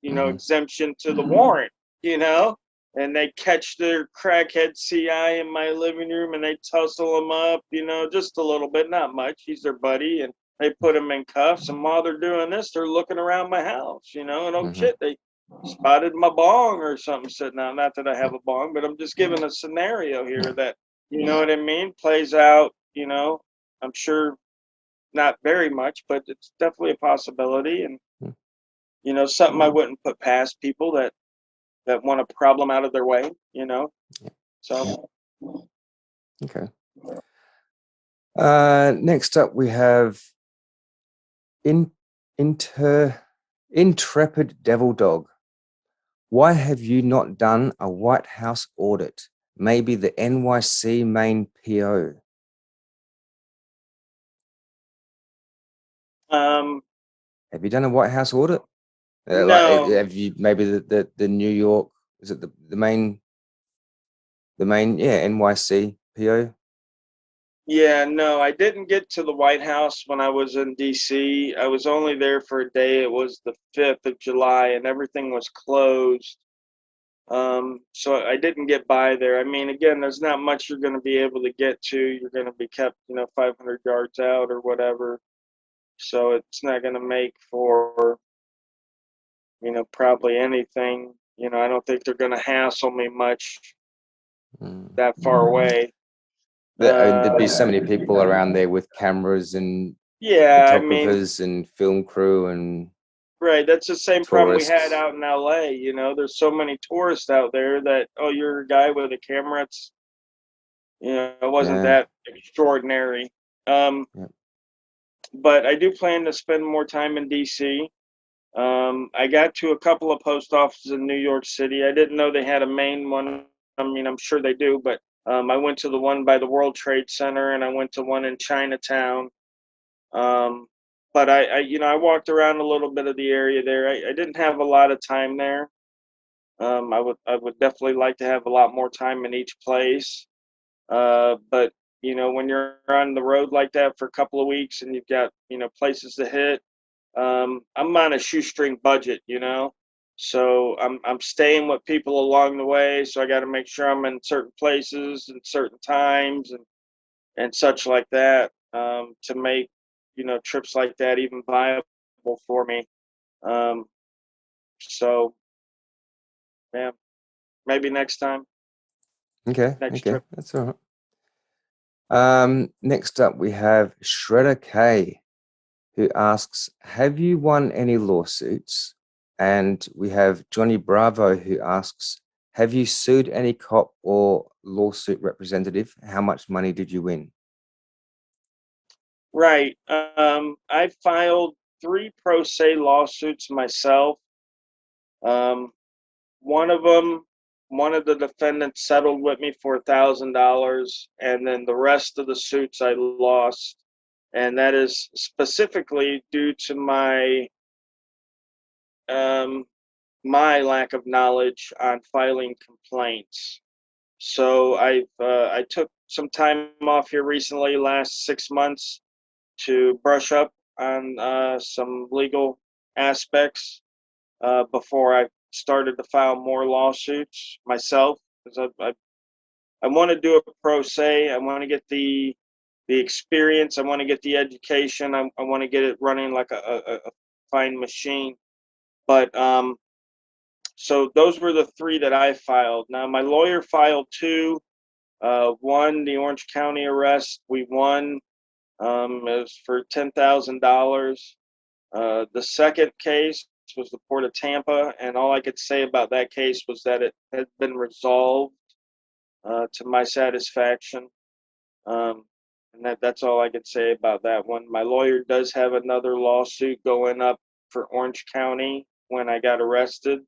mhm, exemption to the warrant, you know, and they catch their crackhead CI in my living room and they tussle him up, just a little bit, not much. He's their buddy, and they put him in cuffs. And while they're doing this, they're looking around my house, and oh mhm, shit, they spotted my bong or something sitting out. Not that I have a bong, but I'm just giving a scenario here that, you know what I mean, plays out, I'm sure not very much, but it's definitely a possibility. And, mm, something I wouldn't put past people that want a problem out of their way, yeah, So, okay. Next up, we have in, inter, Intrepid Devil Dog. Why have you not done a White House audit? Maybe the NYC main PO. um, Have you done a White House audit? no, Have you maybe the New York, is it the main, yeah, NYC PO? yeah, no, I didn't get to the White House when I was in DC. I was only there for a day. It was the 5th of July and everything was closed. So I didn't get by there. I mean, again, there's not much you're going to be able to get to. You're going to be kept, 500 yards out or whatever. So it's not going to make for, probably anything. I don't think they're going to hassle me much Mm. that far away. And there'd be so Uh, many people around there with cameras and yeah, I mean, photographers and film crew and right. That's the same problem we had tourists. out in LA. There's so many tourists out there that, oh, you're a guy with a camera. It wasn't Yeah, that extraordinary. Um, yeah. but I do plan to spend more time in DC. I got to a couple of post offices in New York City. I didn't know they had a main one. I mean, I'm sure they do, but I went to the one by the World Trade Center, and I went to one in Chinatown. Um, but I walked around a little bit of the area there. I didn't have a lot of time there. I would definitely like to have a lot more time in each place. But when you're on the road like that for a couple of weeks and you've got places to hit, I'm on a shoestring budget, so I'm staying with people along the way. So I got to make sure I'm in certain places and certain times and such like that, to make trips like that even viable for me. Um, so yeah, maybe next time, Okay, next okay, trip. that's all right. Next up, we have Shredder K, who asks, have you won any lawsuits? And we have Johnny Bravo, who asks, have you sued any cop or lawsuit representative? How much money did you win? Right. I filed 3 pro se lawsuits myself. Um, one of them, one of the defendants settled with me for $1,000, and then the rest of the suits I lost, and that is specifically due to um, my lack of knowledge on filing complaints. So I took some time off here recently, last 6 months, to brush up on some legal aspects before I started to file more lawsuits myself. Because I want to do a pro se. I want to get the experience. I want to get the education. I want to get it running like a fine machine. But so those were the 3 that I filed. Now my lawyer filed 2. One, the Orange County arrest, we won. It was for $10,000. The second case was the Port of Tampa, and all I could say about that case was that it had been resolved. to my satisfaction. And that's all I could say about that one. My lawyer does have another lawsuit going up for Orange County when I got arrested.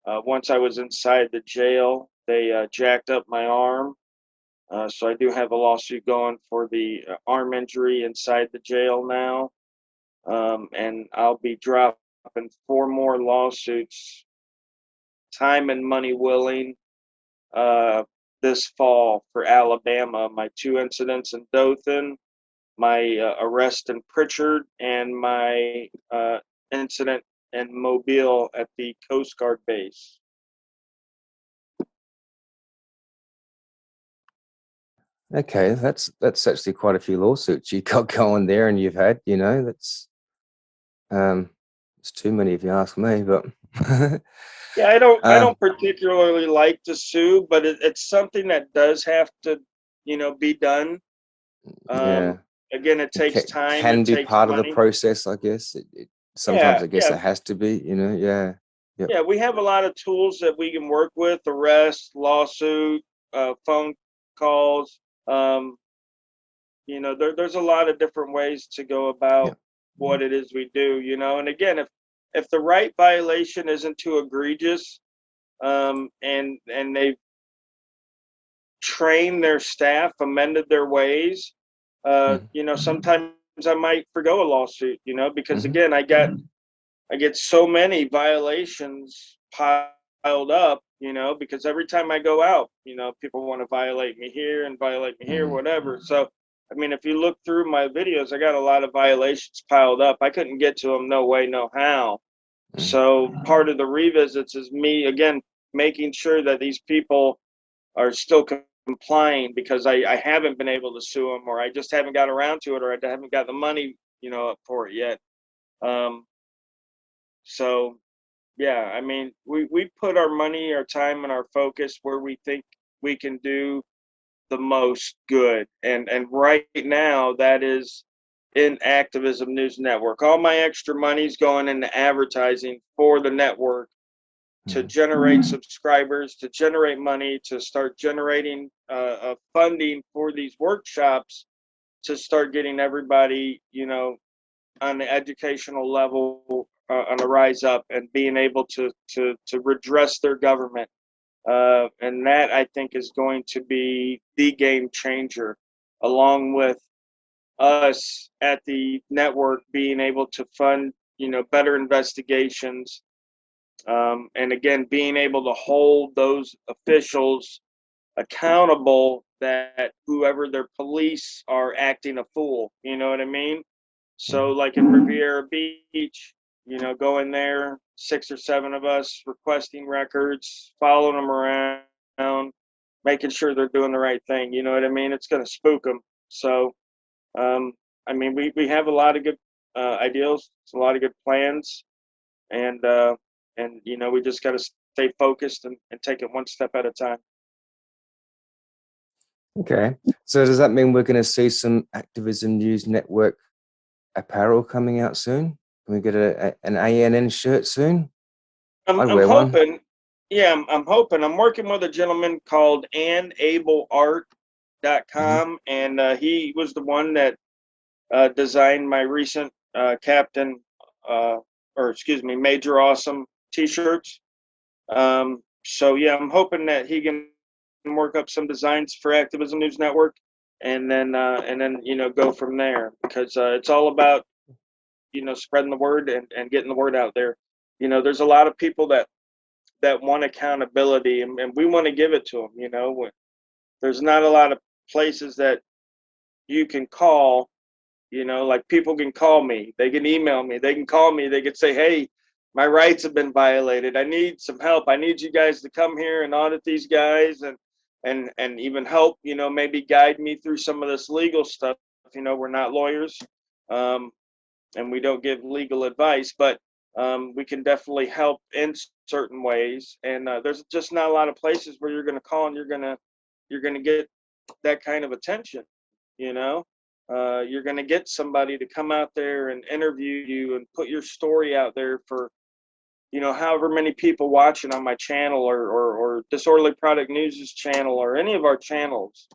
Once I was inside the jail, they jacked up my arm. So I do have a lawsuit going for the arm injury inside the jail now. And I'll be dropping 4 more lawsuits, time and money willing, this fall for Alabama. My 2 incidents in Dothan, my arrest in Pritchard, and my incident in Mobile at the Coast Guard base. Okay, that's actually quite a few lawsuits you got going there, and you've had, that's it's too many if you ask me, but Yeah, I don't particularly like to sue, but it's something that does have to, be done. yeah, Again, it takes time, can it be takes part of the money. process, I guess. Sometimes Yeah, I guess yeah, it has to be, yeah. Yep. yeah. We have a lot of tools that we can work with: arrest, lawsuit, phone calls. Um, there's a lot of different ways to go about Yep. what it is we do. And again, if the right violation isn't too egregious, and they've trained their staff, amended their ways, sometimes I might forgo a lawsuit, because Mm-hmm. again, I get so many violations piled up, because every time I go out, people want to violate me here and violate me here, Mm-hmm. whatever. So, I mean, if you look through my videos, I got a lot of violations piled up. I couldn't get to them, no way, no how. So part of the revisits is me again making sure that these people are still complying, because I haven't been able to sue them, or I just haven't got around to it, or I haven't got the money, up for it yet. Um, so yeah, I mean, we put our money, our time, and our focus where we think we can do the most good, and right now that is in Activism News Network. All my extra money's going into advertising for the network to generate subscribers, to generate money, to start generating funding for these workshops, to start getting everybody, on the educational level on the rise up, and being able to redress their government. And that, I think, is going to be the game changer, along with us at the network being able to fund, better investigations, and again, being able to hold those officials accountable, that whoever their police are acting a fool. You know what I mean? So, like in Riviera Beach, going there, 6 or 7 of us requesting records, following them around, making sure they're doing the right thing. You know what I mean? It's going to spook them. So, um, I mean, we have a lot of good ideals, a lot of good plans, and we just got to stay focused, and take it one step at a time. Okay, so does that mean we're going to see some Activism News Network apparel coming out soon? Can we get an ANN shirt soon? I'd I'm wear one. hoping. Yeah, I'm hoping. I'm working with a gentleman called AnAbleArt.com, and he was the one that designed my recent Captain, or excuse me, Major Awesome T-shirts. So yeah, I'm hoping that he can work up some designs for Activism News Network, and then go from there, because it's all about spreading the word, and getting the word out there. There's a lot of people that want accountability, and we want to give it to them. There's not a lot of places that you can call. Like, people can call me, they can email me, they can call me, they can say, hey, my rights have been violated, I need some help, I need you guys to come here and audit these guys, and even help, maybe guide me through some of this legal stuff. We're not lawyers, um, and we don't give legal advice, but we can definitely help in certain ways. And there's just not a lot of places where you're going to call and you're going to get that kind of attention. You know, you're going to get somebody to come out there and interview you and put your story out there for however many people watching on my channel, or Disorderly Product News' channel, or any of our channels,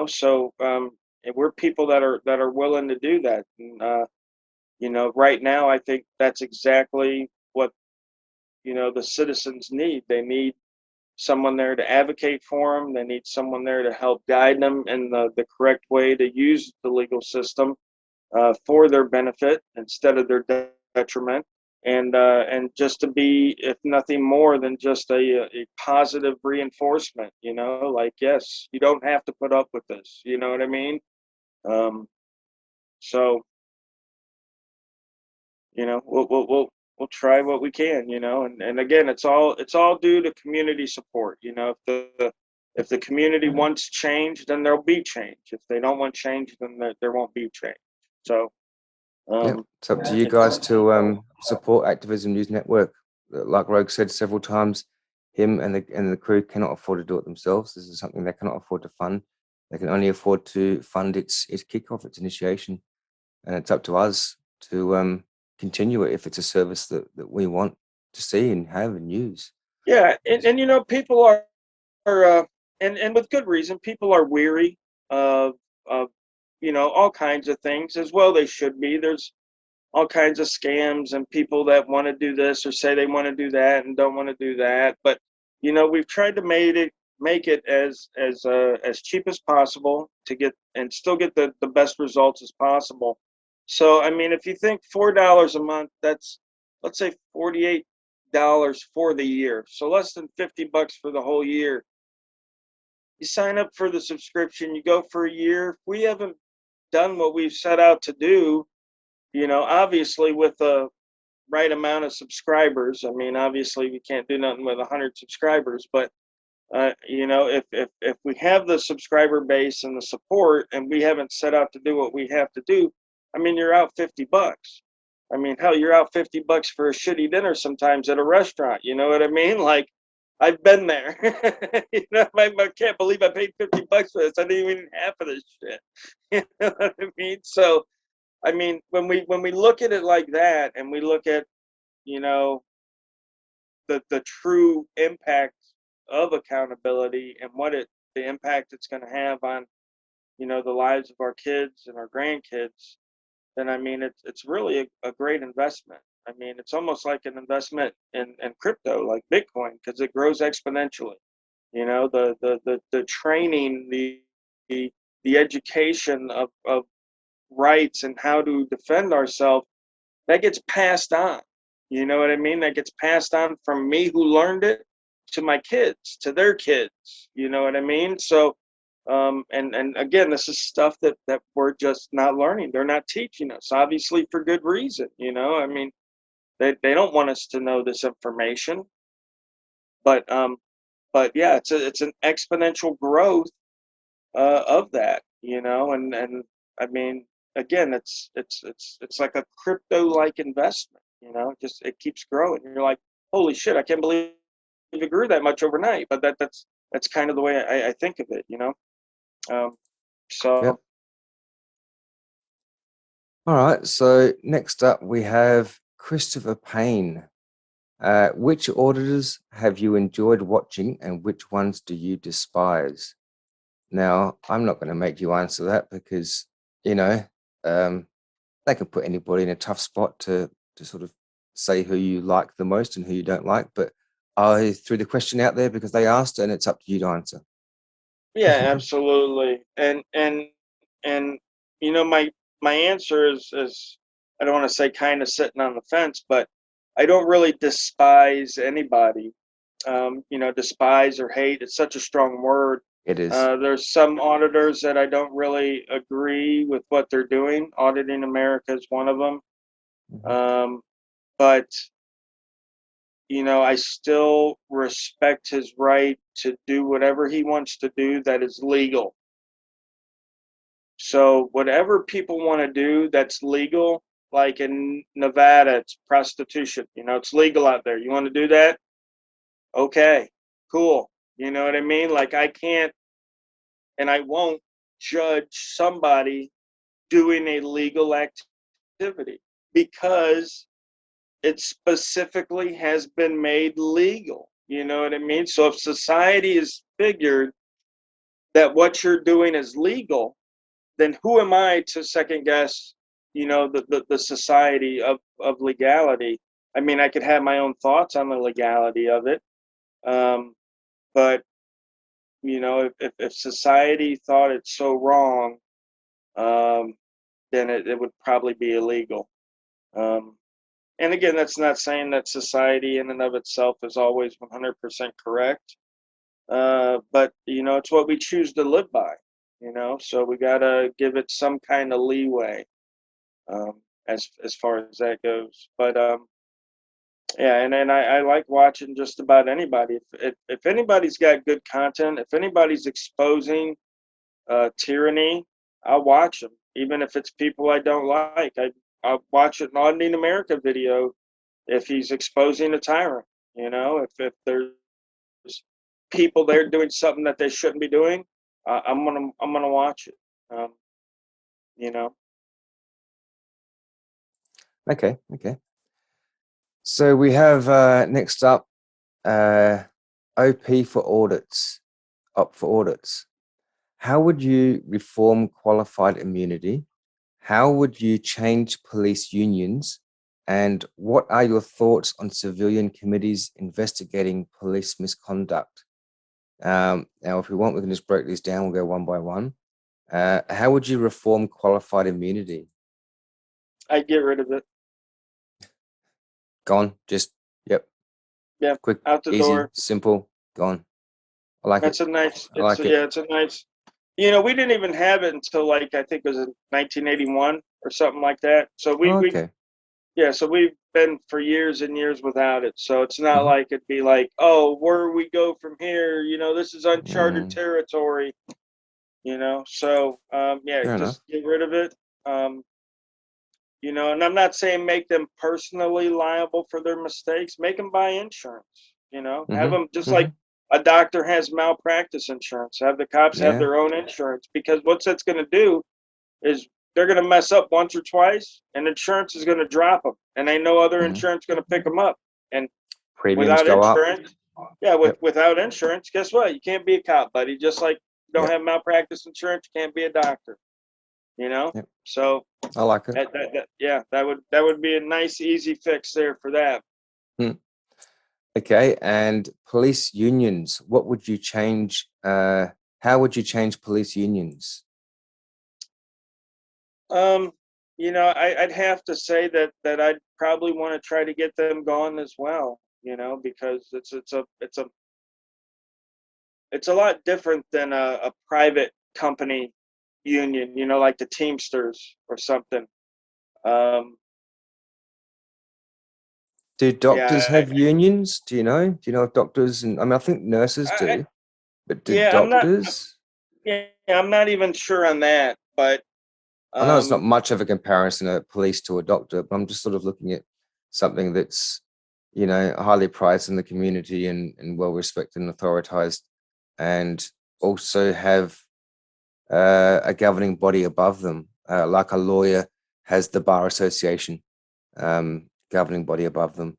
so and we're people that are willing to do that. And right now I think that's exactly what the citizens need. They need someone there to advocate for them. They need someone there to help guide them in the correct way to use the legal system for their benefit instead of their detriment, and just to be, if nothing more than just a positive reinforcement. Like, yes, you don't have to put up with this. You know what I mean? Um, so we'll try what we can. And again, it's all due to community support. If the community wants change, then there'll be change. If they don't want change, then there won't be change. So Yeah, it's up to you guys to support Activism News Network. Like Rogue said several times, him and the crew cannot afford to do it themselves. This is something they cannot afford to fund. They can only afford to fund its kickoff, its initiation, and it's up to us to continue it if it's a service that we want to see and have and use. yeah, and people are and with good reason, people are weary of all kinds of things, as well they should be. There's all kinds of scams and people that want to do this or say they want to do that and don't want to do that. But we've tried to make it as cheap as possible to get and still get the best results as possible. So I mean, if you think $4 a month, that's, let's say, $48 for the year, so less than $50 for the whole year. You sign up for the subscription, you go for a year. If we haven't done what we've set out to do, obviously with the right amount of subscribers. I mean, obviously we can't do nothing with 100 subscribers, but if we have the subscriber base and the support, and we haven't set out to do what we have to do, I mean, you're out $50. I mean, hell, you're out $50 for a shitty dinner sometimes at a restaurant. You know what I mean? Like, I've been there. I can't believe I paid $50 for this. I didn't even eat half of this shit. You know what I mean? So I mean, when we look at it like that, and we look at, you know, the true impact of accountability, and the impact it's going to have on, the lives of our kids and our grandkids, then I mean, it's really a great investment. I mean, it's almost like an investment in crypto, like Bitcoin, because it grows exponentially. The training, the the education of rights and how to defend ourselves, that gets passed on. You know what I mean? That gets passed on from me, who learned it, to my kids, to their kids. You know what I mean? So and again, this is stuff that we're just not learning. They're not teaching us, obviously, for good reason. I mean, they don't want us to know this information. But yeah, it's an exponential growth of that. And I mean, again, it's like a crypto like investment. Just it keeps growing. You're like, holy shit, I can't believe it grew that much overnight. But that's kind of the way I think of it. So Yep. All right. So next up, we have Christopher Payne. Which auditors have you enjoyed watching, and which ones do you despise? Now, I'm not going to make you answer that because, they can put anybody in a tough spot to sort of say who you like the most and who you don't like. But I threw the question out there because they asked, and it's up to you to answer. yeah, absolutely. And my answer is, I don't want to say kind of sitting on the fence, but I don't really despise anybody. Despise or hate, it's such a strong word. It is. There's some auditors that I don't really agree with what they're doing. Auditing America is one of them. But I still respect his right to do whatever he wants to do that is legal. So whatever people want to do that's legal, like in Nevada, it's prostitution. It's legal out there. You want to do that? Okay, cool. You know what I mean? Like, I can't and I won't judge somebody doing a legal activity, because it specifically has been made legal. You know what I mean? So if society is figured that what you're doing is legal, then who am I to second guess, the society of legality? I mean, I could have my own thoughts on the legality of it, but if society thought it's so wrong, then it would probably be illegal. And again, that's not saying that society in and of itself is always 100% correct, but it's what we choose to live by. So we gotta give it some kind of leeway, as far as that goes. But yeah, and I like watching just about anybody. If anybody's got good content, if anybody's exposing tyranny, I'll watch them, even if it's people I don't like. I'll watch an Auditing America video if he's exposing a tyrant. If there's people there doing something that they shouldn't be doing, I'm gonna watch it. Um, you know. Okay. So we have next up OP for audits. Up for audits. How would you reform qualified immunity? How would you change police unions? And what are your thoughts on civilian committees investigating police misconduct? Now, if we want, we can just break these down. We'll go one by one. How would you reform qualified immunity? I'd get rid of it. Gone. Just, yep. Yeah. Quick, Out the easy, door. simple, gone. I like That's it. a nice. I like it. Yeah, it's a nice. We didn't even have it until I think it was in 1981 or something like that. So Okay. so we've been for years and years without it. So it's not Mhm. like it'd be like, oh, where we go from here? This is uncharted territory. So yeah, Fair just enough. get rid of it. And I'm not saying make them personally liable for their mistakes. Make them buy insurance. Have them just like a doctor has malpractice insurance. Have the cops have Yeah. their own insurance, because what that's going to do is they're going to mess up once or twice, and insurance is going to drop them, and they know other insurance going to pick them up. And Premiums without go up. insurance, without insurance, guess what? You can't be a cop, buddy. Just like you don't have malpractice insurance, you can't be a doctor. Yep. So I like it. that would be a nice, easy fix there for that. Okay, and police unions. What would you change? How would you change police unions? I'd have to say that I'd probably want to try to get them gone as well. Because it's a lot different than a private company union. Like the Teamsters or something. Do doctors have unions? Do you know? Do you know if doctors and I think nurses do, but do doctors? I'm not even sure on that, but I know it's not much of a comparison of police to a doctor, but I'm just sort of looking at something that's, highly prized in the community and well respected and authorized, and also have a governing body above them, like a lawyer has the bar association governing body above them.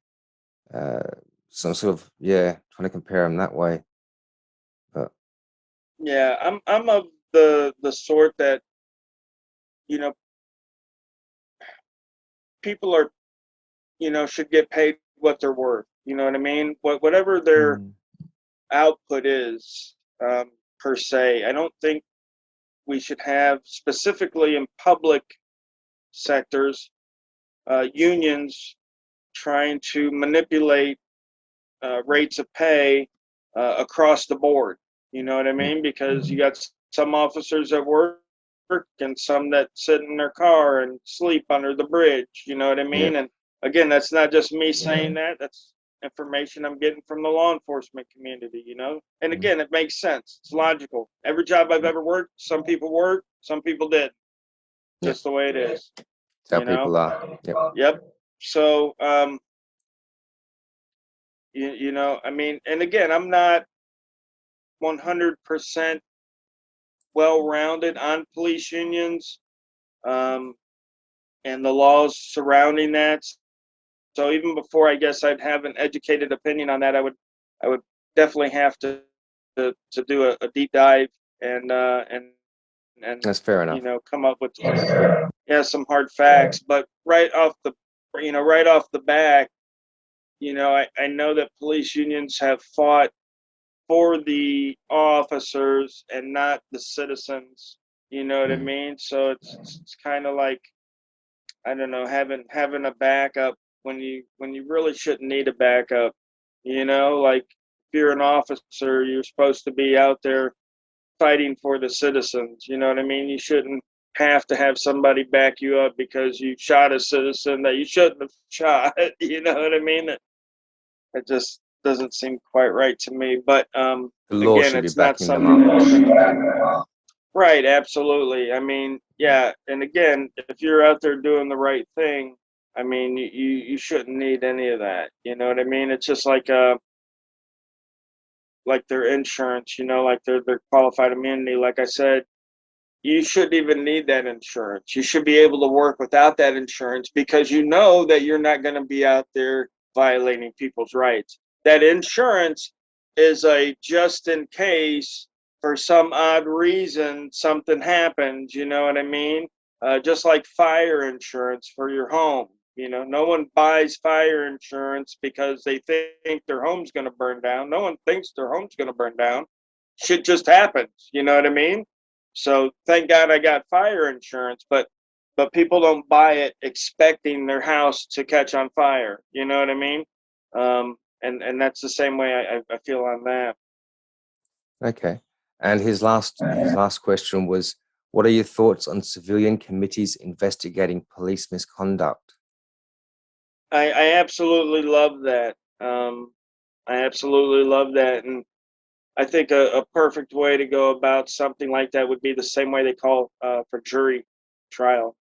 So I'm sort of trying to compare them that way. But I'm of the sort that people are should get paid what they're worth. You know what I mean? Whatever their output is, per se. I don't think we should have, specifically in public sectors, unions trying to manipulate rates of pay across the board. You know what I mean? Because you got some officers that work and some that sit in their car and sleep under the bridge. You know what I mean? And again, that's not just me saying that. That's information I'm getting from the law enforcement community. And again, it makes sense. It's logical. Every job I've ever worked, some people work, some people did. Just the way it is. That's how people are. Yep. So, I mean, and again, I'm not 100% well-rounded on police unions, and the laws surrounding that. So even before I guess I'd have an educated opinion on that, I would definitely have to do a deep dive and That's fair enough. come up with some hard facts. But right off the bat, I know that police unions have fought for the officers and not the citizens. You know what I mean? So it's kind of like, I don't know, having a backup when you really shouldn't need a backup. Like if you're an officer, you're supposed to be out there fighting for the citizens. You know what I mean? You shouldn't have to have somebody back you up because you shot a citizen that you shouldn't have shot. You know what I mean? It just doesn't seem quite right to me. But The law again, should be it's not backing them something up. right. Absolutely. I mean, yeah. And again, if you're out there doing the right thing, I mean, you shouldn't need any of that. You know what I mean? It's just like their insurance. Like their qualified immunity. Like I said, you shouldn't even need that insurance. You should be able to work without that insurance because you know that you're not going to be out there violating people's rights. That insurance is a just in case for some odd reason something happens, you know what I mean? Just like fire insurance for your home. No one buys fire insurance because they think their home's going to burn down. No one thinks their home's going to burn down. Shit just happens, you know what I mean? So thank God I got fire insurance, but people don't buy it expecting their house to catch on fire. You know what I mean? And that's the same way I feel on that. Okay. And his last question was, what are your thoughts on civilian committees investigating police misconduct? I absolutely love that. I absolutely love that, and I think a perfect way to go about something like that would be the same way they call for jury trial.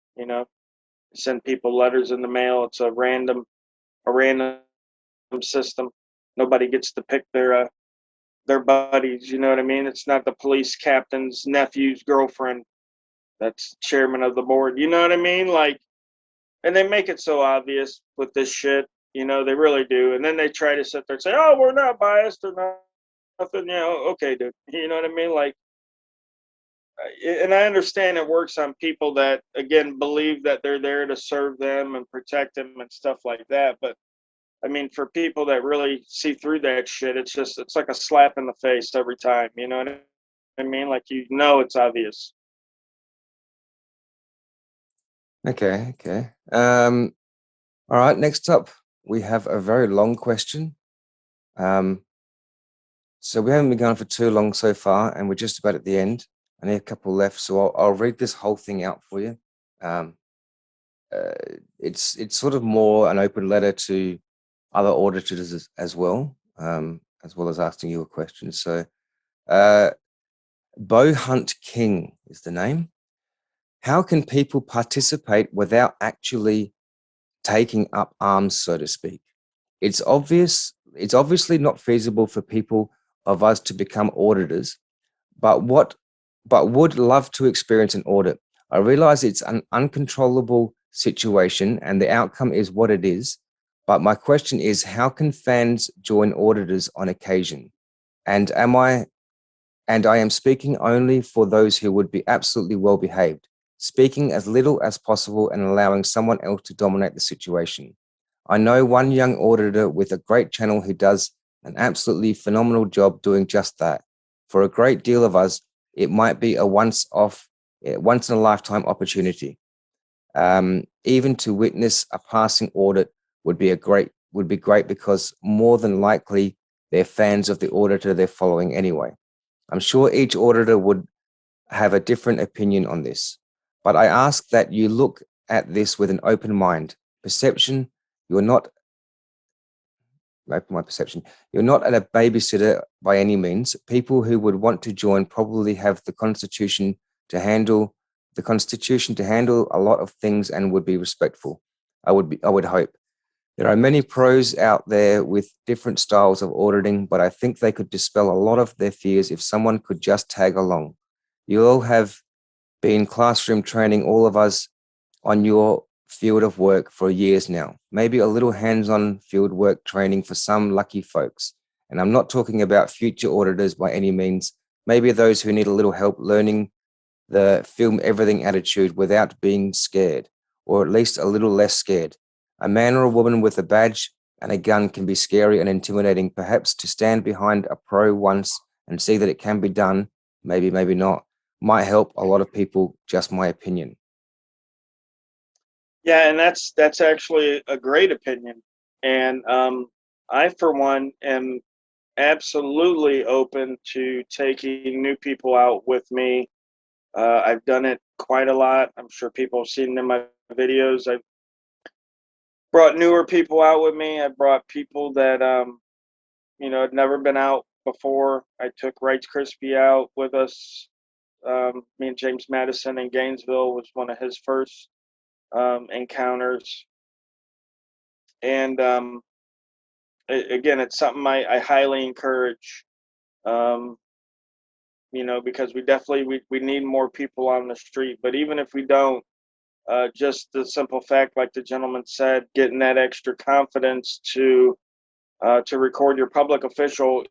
Send people letters in the mail. It's a random system. Nobody gets to pick their buddies. You know what I mean? It's not the police captain's nephew's girlfriend that's chairman of the board. You know what I mean? Like, and they make it so obvious with this shit. They really do. And then they try to sit there and say, "Oh, we're not biased or nothing." Okay, dude. You know what I mean? Like, and I understand it works on people that again believe that they're there to serve them and protect them and stuff like that. But I mean, for people that really see through that shit, it's like a slap in the face every time. You know what I mean? Like, it's obvious. Okay. All right. Next up, we have a very long question. So we haven't been going for too long so far, and we're just about at the end. I need a couple left, so I'll read this whole thing out for you. It's sort of more an open letter to other auditors as well as asking you a question. So, Bow Hunt King is the name. How can people participate without actually taking up arms, so to speak? It's obviously not feasible for people of us to become auditors, but would love to experience an audit. I realize it's an uncontrollable situation and the outcome is what it is. But my question is, how can fans join auditors on occasion? And I am speaking only for those who would be absolutely well behaved, speaking as little as possible and allowing someone else to dominate the situation. I know one young auditor with a great channel who does an absolutely phenomenal job doing just that. For a great deal of us, it might be a once in a lifetime opportunity. Even to witness a passing audit would be great because more than likely they're fans of the auditor they're following anyway. I'm sure each auditor would have a different opinion on this, but I ask that you look at this with an open mind. Perception, you're not open my perception. You're not at a babysitter by any means. People who would want to join probably have the constitution to handle a lot of things and would be respectful. I would hope. There are many pros out there with different styles of auditing, but I think they could dispel a lot of their fears if someone could just tag along. You all have been classroom training all of us on your field of work for years now. Maybe a little hands-on field work training for some lucky folks. And I'm not talking about future auditors by any means. Maybe those who need a little help learning the film everything attitude without being scared, or at least a little less scared. A man or a woman with a badge and a gun can be scary and intimidating. Perhaps to stand behind a pro once and see that it can be done, maybe, maybe not, might help a lot of people, just my opinion. Yeah, and that's actually a great opinion. And I, for one, am absolutely open to taking new people out with me. I've done it quite a lot. I'm sure people have seen in my videos. I've brought newer people out with me. I brought people that had never been out before. I took Rice Crispy out with us. Me and James Madison in Gainesville was one of his first encounters. And again, it's something I highly encourage. Um, because we definitely we need more people on the street. But even if we don't, just the simple fact, like the gentleman said, getting that extra confidence to record your public official,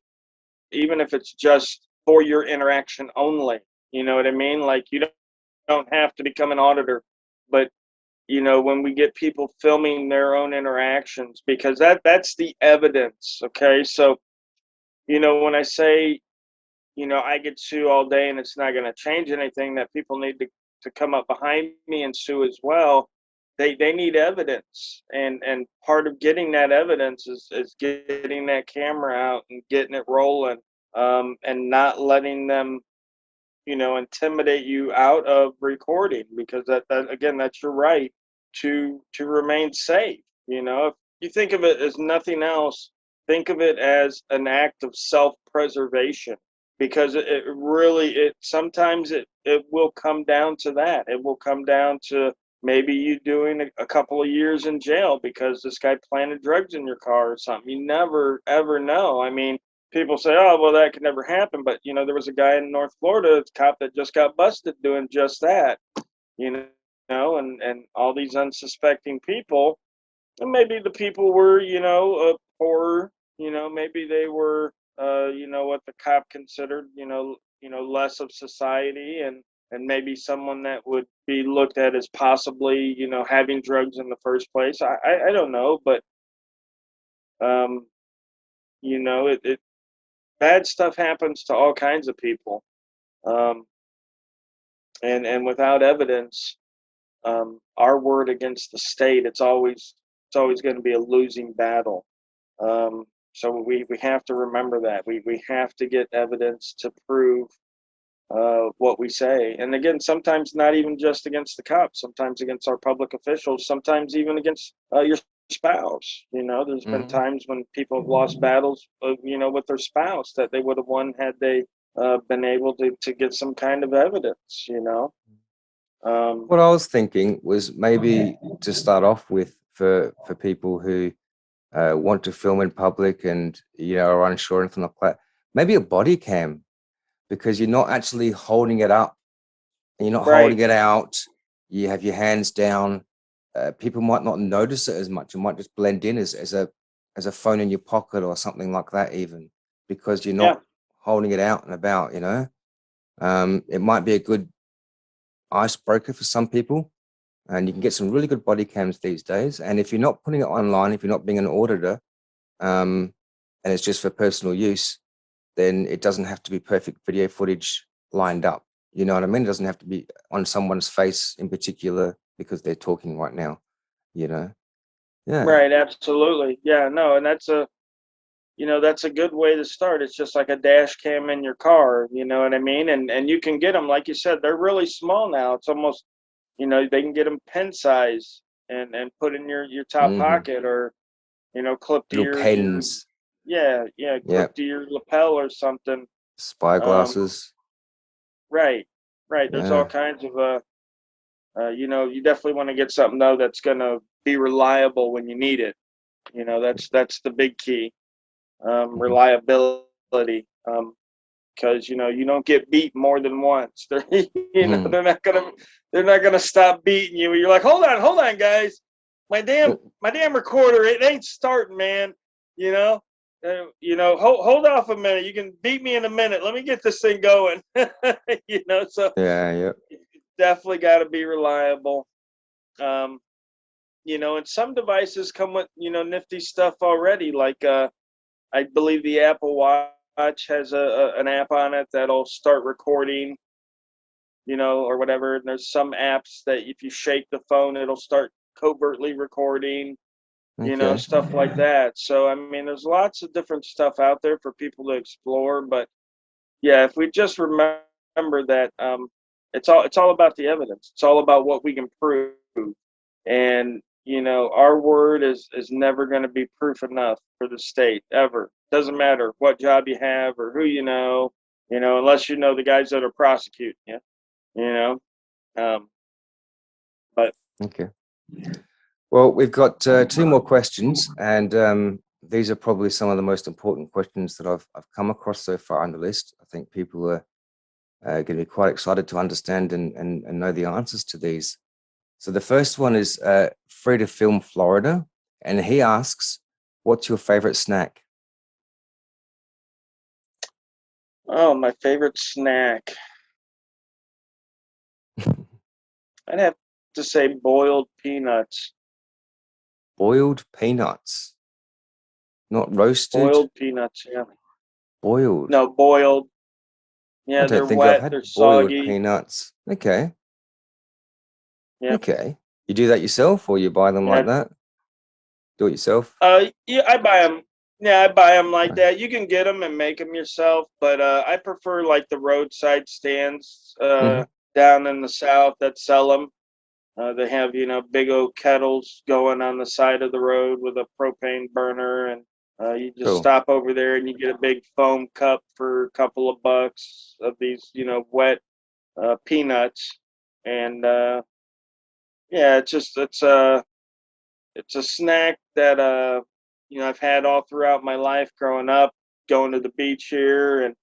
even if it's just for your interaction only. You know what I mean? Like, you don't have to become an auditor, but when we get people filming their own interactions, because that's the evidence. Okay, so when I say, I could sue all day and it's not going to change anything, that people need to come up behind me and sue as well. They need evidence, and part of getting that evidence is getting that camera out and getting it rolling, and not letting them intimidate you out of recording, because that again, that's your right to remain safe. If you think of it as nothing else, think of it as an act of self-preservation, because it really, it sometimes it will come down to that. It will come down to maybe you doing a couple of years in jail because this guy planted drugs in your car or something. You never ever know. I mean, people say, "Oh, well, that could never happen," but there was a guy in North Florida, a cop that just got busted doing just that. You and all these unsuspecting people, and maybe the people were poor. Maybe they were what the cop considered less of society, and maybe someone that would be looked at as possibly having drugs in the first place. I don't know, but um it bad stuff happens to all kinds of people, um, and without evidence, our word against the state, it's always going to be a losing battle. So we have to remember that we have to get evidence to prove what we say, and again, sometimes not even just against the cops, sometimes against our public officials, sometimes even against your spouse. There's been Mhm. times when people have lost battles with their spouse that they would have won had they been able to get some kind of evidence. um, What I was thinking was maybe to start off with for people who want to film in public and are unsure and anything like that, maybe a body cam, because you're not actually holding it up and you're not right. holding it out. You have your hands down. People might not notice it as much. It might just blend in as a phone in your pocket or something like that, even because you're Yeah. not holding it out and about. It might be a good icebreaker for some people, and you can get some really good body cams these days. And if you're not putting it online, if you're not being an auditor, and it's just for personal use, then it doesn't have to be perfect video footage lined up. You know what I mean? It doesn't have to be on someone's face in particular because they're talking right now, you know? Yeah. Right, absolutely. Yeah, no, and that's a good way to start. It's just like a dash cam in your car, you know what I mean? And you can get them, like you said, they're really small now. It's almost, they can get them pen size and put in your top Hmm. pocket, or clip to Little your pens. yeah, Yeah. clip to your lapel or something. Spy Um, glasses. right, right. There's all Yeah. kinds of you definitely want to get something though that's gonna be reliable when you need it. That's the big key. Mhm. Reliability. because you don't get beat more than once. Mhm. They're not gonna stop beating you. You're like, hold on, guys, my damn recorder, it ain't starting, man. You know, hold off a minute. You can beat me in a minute. Let me get this thing going. So Yeah. definitely got to be reliable. Um, and some devices come with nifty stuff already. Like I believe the Apple Watch has an app on it that'll start recording, or whatever. And there's some apps that if you shake the phone, it'll start covertly recording, Okay. stuff like that. So I mean, there's lots of different stuff out there for people to explore. But yeah, if we just remember that it's all about the evidence. It's all about what we can prove. And our word is never going to be proof enough for the state ever. Doesn't matter what job you have or who unless the guys that are prosecuting you. You know, um, but Okay. Well, we've got two more questions, and these are probably some of the most important questions that I've come across so far on the list. I think people are going to be quite excited to understand and know the answers to these. So the first one is Free to Film Florida, and he asks, "What's your favorite snack?" oh, my favorite snack, I'd have to say boiled peanuts. Boiled peanuts, not roasted. Boiled peanuts, yeah. Boiled. No, boiled. I Yeah, don't they're think I've wet, had they're boiled soggy. peanuts. Okay. Yeah. Okay. You do that yourself, or you buy them like Yeah. that? Do it yourself? Yeah, I buy them. Yeah, I buy them like that. You can get them and make them yourself, but I prefer like the roadside stands Mm-hmm. down in the south that sell them. They have big old kettles going on the side of the road with a propane burner, and you just Cool. stop over there and you get a big foam cup for a couple of bucks of these wet peanuts, and yeah, it's a snack that I've had all throughout my life growing up, going to the beach here and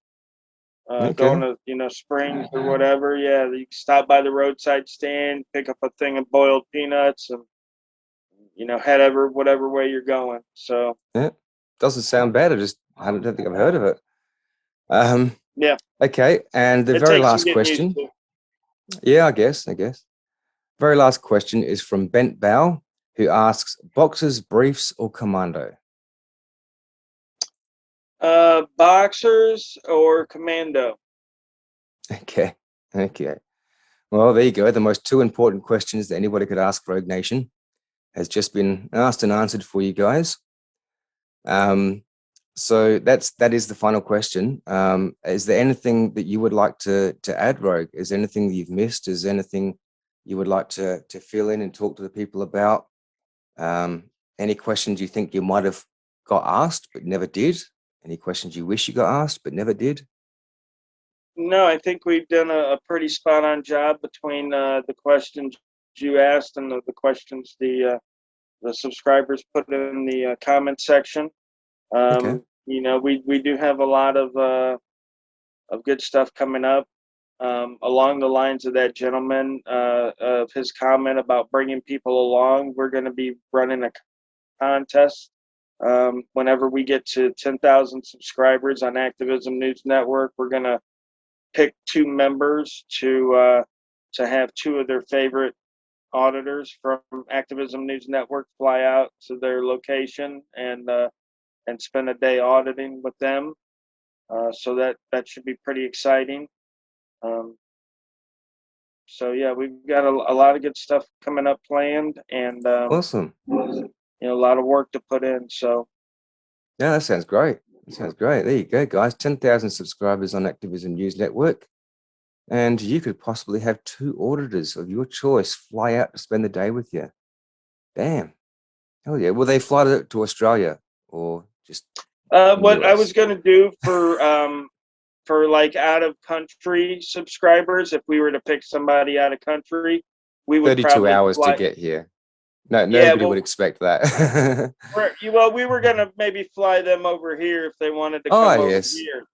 going Okay. to springs or whatever. Yeah, you can stop by the roadside stand, pick up a thing of boiled peanuts, and head over whatever way you're going. So Yeah. Doesn't sound bad. I don't think I've heard of it. yeah, Okay. And the it very takes some last getting used question. to. Yeah, I guess. Very last question is from Bent Bow, who asks, boxers, briefs, or commando? Boxers or commando? Okay. Okay. Well, there you go. The most two important questions that anybody could ask Rogue Nation has just been asked and answered for you guys. So that is the final question. Is there anything that you would like to add, Rogue? Is there anything that you've missed? Is there anything you would like to fill in and talk to the people about? Any questions you think you might have got asked but never did? Any questions you wish you got asked but never did? No, I think we've done a pretty spot on job between the questions you asked and the questions the subscribers put in the comment section. Okay. We do have a lot of good stuff coming up along the lines of that gentleman of his comment about bringing people along. We're going to be running a contest whenever we get to 10,000 subscribers on Activism News Network. We're going to pick two members to have two of their favorite auditors from Activism News Network fly out to their location and spend a day auditing with them. So that should be pretty exciting. Um, so yeah, we've got a lot of good stuff coming up planned, and Awesome. a lot of work to put in. So Yeah, that sounds great. That sounds great. There you go, guys. 10,000 subscribers on Activism News Network. And you could possibly have two auditors of your choice fly out to spend the day with you. Damn. Hell yeah. Will they fly to Australia or just in the what I was US? going to do for like out of country subscribers, if we were to pick somebody out of country, we would 32 probably hours to fly. get here. No, Yeah, nobody would expect that. we were gonna maybe fly them over here if they wanted to Oh, come over yes. here.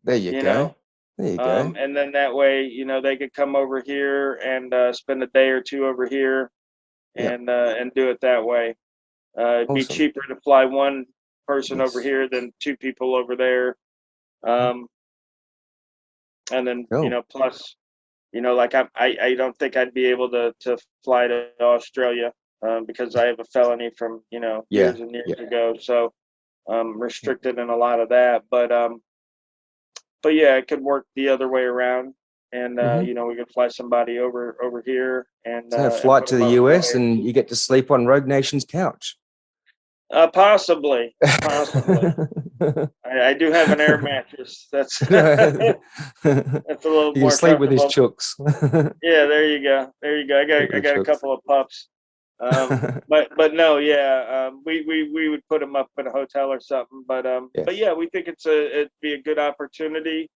There you go. There you go. And then that way, you know, they could come over here and spend a day or two over here and do it that way. It'd be Awesome. cheaper to fly one person over Yes. here than two people over there. And then, Cool. you know, plus, you know, like I don't think I'd be able to fly to Australia because I have a felony from, you know, years and years ago. So I'm restricted in a lot of that. But yeah, it could work the other way around. And you know, we could fly somebody over here and so flight put to them the up US there. and you get to sleep on Rogue Nation's couch. Possibly. I do have an air mattress. That's that's a little You more can sleep with his comfortable. chooks. Yeah, there you go. There you go. I got a couple of pups. But no, yeah. We would put them up in a hotel or something. But yeah, we think it'd be a good opportunity.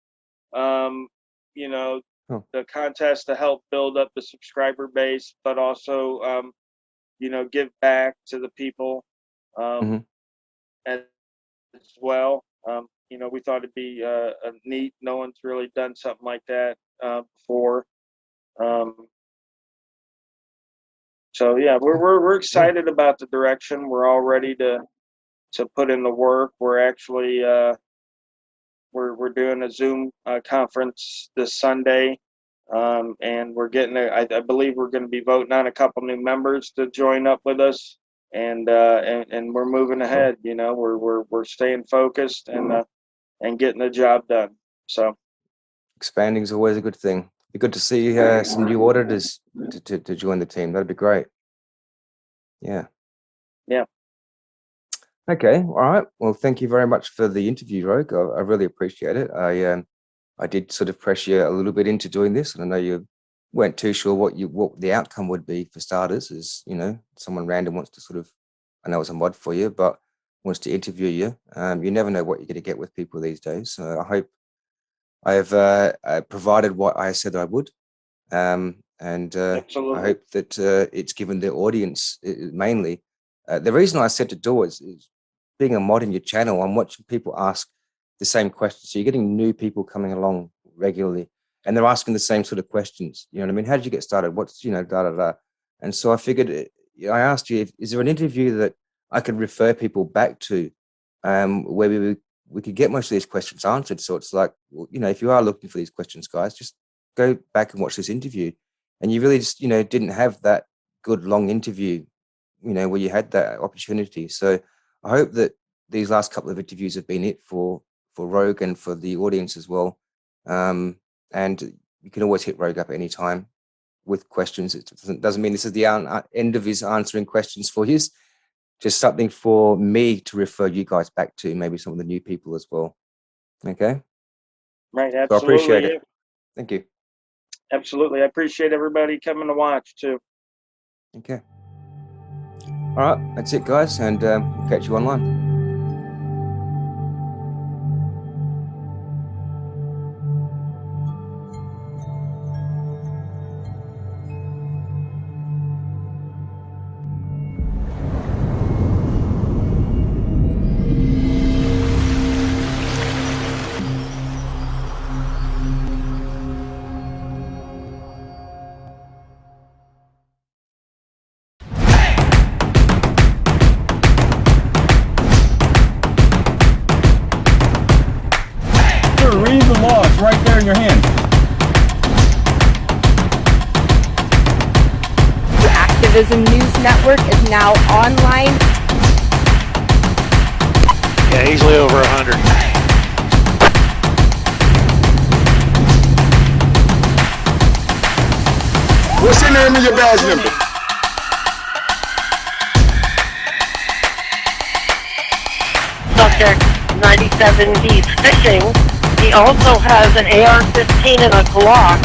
You know, the contest to help build up the subscriber base, but also you know, give back to the people as well. You know, we thought it'd be a neat. No one's really done something like that before. So yeah, we're excited about the direction. We're all ready to put in the work. We're actually we're doing a Zoom conference this Sunday, and we're getting I believe we're going to be voting on a couple new members to join up with us, and we're moving ahead. You know, we're staying focused and getting the job done. So expanding is always a good thing. It'd be good to see some new auditors to join the team. That'd be great. Yeah. Okay. All right. Well, thank you very much for the interview, Rogue. I really appreciate it. I did sort of press you a little bit into doing this, and I know you weren't too sure what the outcome would be for starters. Is, you know, someone random wants to sort of, I know it's a mod for you, but wants to interview you. You never know what you're going to get with people these days. So I hope I have provided what I said I would, and I hope that it's given the audience mainly. The reason I said to do is being a mod in your channel, I'm watching people ask the same questions. So you're getting new people coming along regularly, and they're asking the same sort of questions. You know what I mean? How did you get started? What's, you know, da da da. And so I figured, I asked you, is there an interview that I could refer people back to, where we could get most of these questions answered? So it's like, well, you know, if you are looking for these questions, guys, just go back and watch this interview. And you really just, you know, didn't have that good long interview, you know, where you had that opportunity. So I hope that these last couple of interviews have been it for Rogue and for the audience as well. And you can always hit Rogue up at any time with questions. It doesn't mean this is the end of his answering questions for you. Just something for me to refer you guys back to, maybe some of the new people as well. Okay. Right. Absolutely. So I appreciate it. Thank you. Absolutely. I appreciate everybody coming to watch too. Okay. All right. That's it, guys. And we'll catch you online. Read the law. It's right there in your hand. The Activism News Network is now online. Yeah, easily over 100. What's the name of your badge number? Subject 97, he's fishing. He also has an AR-15 and a Glock.